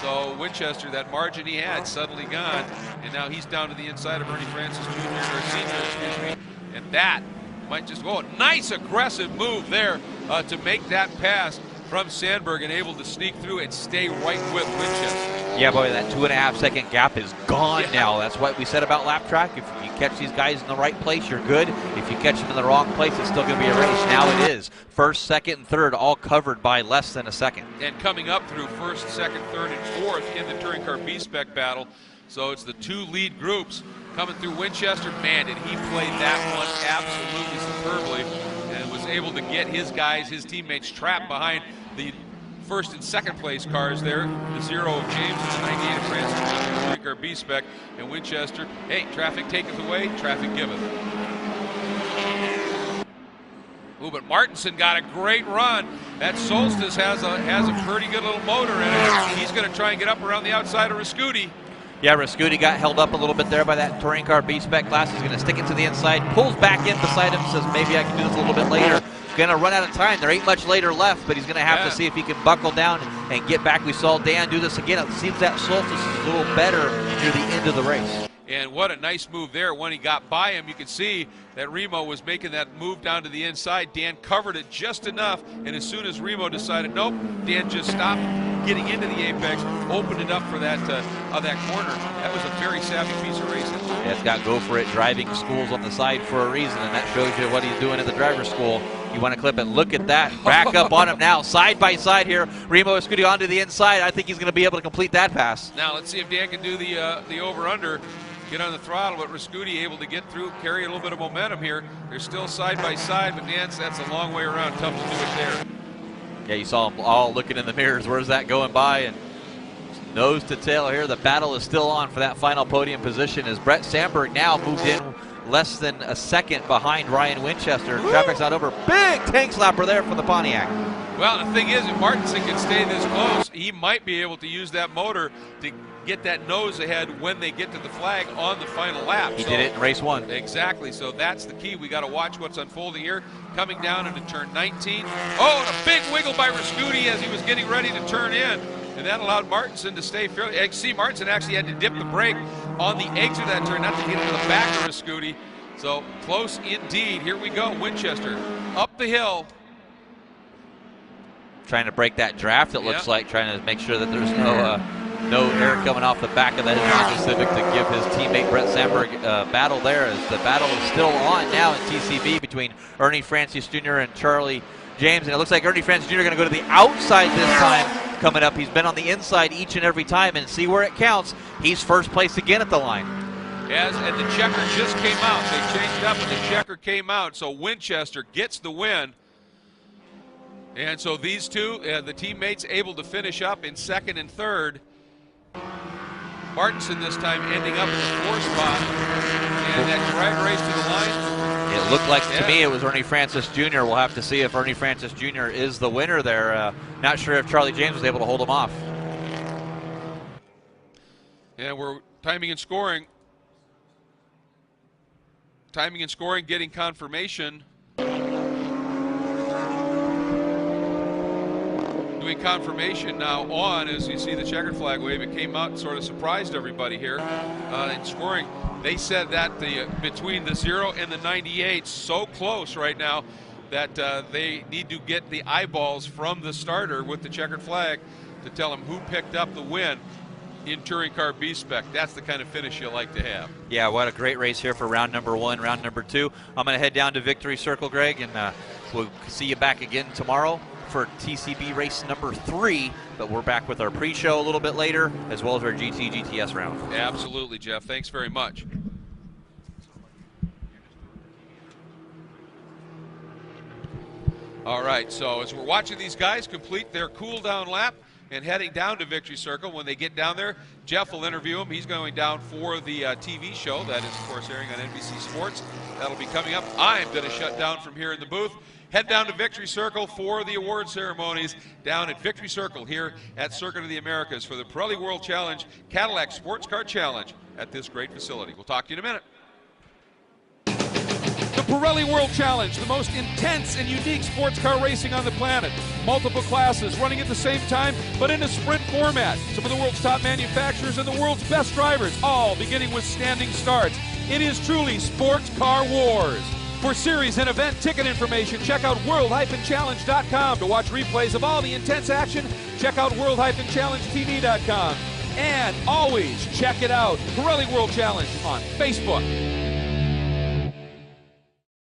So Winchester, that margin he had, suddenly gone, and now he's down to the inside of Ernie Francis Jr., or Sr., excuse me, and that might just go. Nice aggressive move there to make that pass from Sandberg and able to sneak through and stay right with Winchester. Yeah, boy, that 2.5 second gap is gone now. That's what we said about lap track. If you catch these guys in the right place, you're good. If you catch them in the wrong place, it's still going to be a race. Now it is. First, second, and third all covered by less than a second. And coming up through first, second, third, and fourth in the touring car B-Spec battle. So it's the 2 lead groups coming through Winchester. Man, did he play that one absolutely superbly and was able to get his guys, his teammates, trapped behind the first and second place cars there. The 0 of James and the 98 of Francis, touring car B-Spec, and Winchester. Hey, traffic taketh away, traffic giveth. Ooh, but Martinson got a great run. That Solstice has a pretty good little motor in it. He's going to try and get up around the outside of Rascuti. Yeah, Rascuti got held up a little bit there by that touring car B-Spec class. He's going to stick it to the inside, pulls back in beside him, says maybe I can do this a little bit later. Going to run out of time. There ain't much later left, but he's going to have to see if he can buckle down and get back. We saw Dan do this again. It seems that Solstice is a little better near the end of the race. And what a nice move there. When he got by him, you could see that Remo was making that move down to the inside. Dan covered it just enough, and as soon as Remo decided, nope, Dan just stopped getting into the apex, opened it up for that corner. That was a very savvy piece of racing. Yeah, it's got Go For It driving schools on the side for a reason, and that shows you what he's doing at the driver's school. You want to clip it. Look at that. Back up on him now. Side by side here. Remo is scooting onto the inside. I think he's going to be able to complete that pass. Now let's see if Dan can do the over-under. Get on the throttle, but Rascuti able to get through, carry a little bit of momentum here. They're still side by side, but that's a long way around. Tough to do it there. Yeah, you saw them all looking in the mirrors. Where's that going by? And nose to tail here. The battle is still on for that final podium position as Brett Sandberg now moved in less than a second behind Ryan Winchester. Traffic's not over. Big tank slapper there for the Pontiac. Well, the thing is, if Martinson can stay this close, he might be able to use that motor to get that nose ahead when they get to the flag on the final lap. He did it in race 1. Exactly, so that's the key. We got to watch what's unfolding here. Coming down into turn 19. Oh, and a big wiggle by Rascuti as he was getting ready to turn in. And that allowed Martinson to stay fairly. You see, Martinson actually had to dip the brake on the exit of that turn, not to get into the back of Rascuti. So close indeed. Here we go, Winchester up the hill. Trying to break that draft, it looks like, trying to make sure that there's no air coming off the back of that Honda Civic to give his teammate Brett Sandberg battle there, as the battle is still on now in TCB between Ernie Francis Jr. and Charlie James. And it looks like Ernie Francis Jr. going to go to the outside this time coming up. He's been on the inside each and every time, and see where it counts. He's first place again at the line. And the checker just came out. They changed up and the checker came out. So Winchester gets the win. And so these two, the teammates able to finish up in second and third. Martinson this time ending up in the 4th spot. And that drag race to the line. It looked like to me it was Ernie Francis Jr. We'll have to see if Ernie Francis Jr. is the winner there. Not sure if Charlie James was able to hold him off. And we're Timing and scoring. Timing and scoring, getting confirmation. Doing confirmation now on, as you see the checkered flag wave. It came out and sort of surprised everybody here in scoring. They said that between the 0 and the 98, so close right now that they need to get the eyeballs from the starter with the checkered flag to tell him who picked up the win in Touring Car B-Spec. That's the kind of finish you like to have. Yeah, what a great race here for round number 1, round number 2. I'm going to head down to Victory Circle, Greg, and we'll see you back again tomorrow for TCB race number 3, but we're back with our pre-show a little bit later, as well as our GT/GTS round. Absolutely, Jeff. Thanks very much. All right, so as we're watching these guys complete their cool-down lap and heading down to Victory Circle, when they get down there, Jeff will interview him. He's going down for the TV show that is, of course, airing on NBC Sports. That'll be coming up. I'm going to shut down from here in the booth. Head down to Victory Circle for the award ceremonies down at Victory Circle here at Circuit of the Americas for the Pirelli World Challenge Cadillac Sports Car Challenge at this great facility. We'll talk to you in a minute. The Pirelli World Challenge, the most intense and unique sports car racing on the planet. Multiple classes running at the same time, but in a sprint format. Some of the world's top manufacturers and the world's best drivers, all beginning with standing starts. It is truly sports car wars. For series and event ticket information, check out world-challenge.com. To watch replays of all the intense action, check out world-challengetv.com. And always check it out, Pirelli World Challenge on Facebook.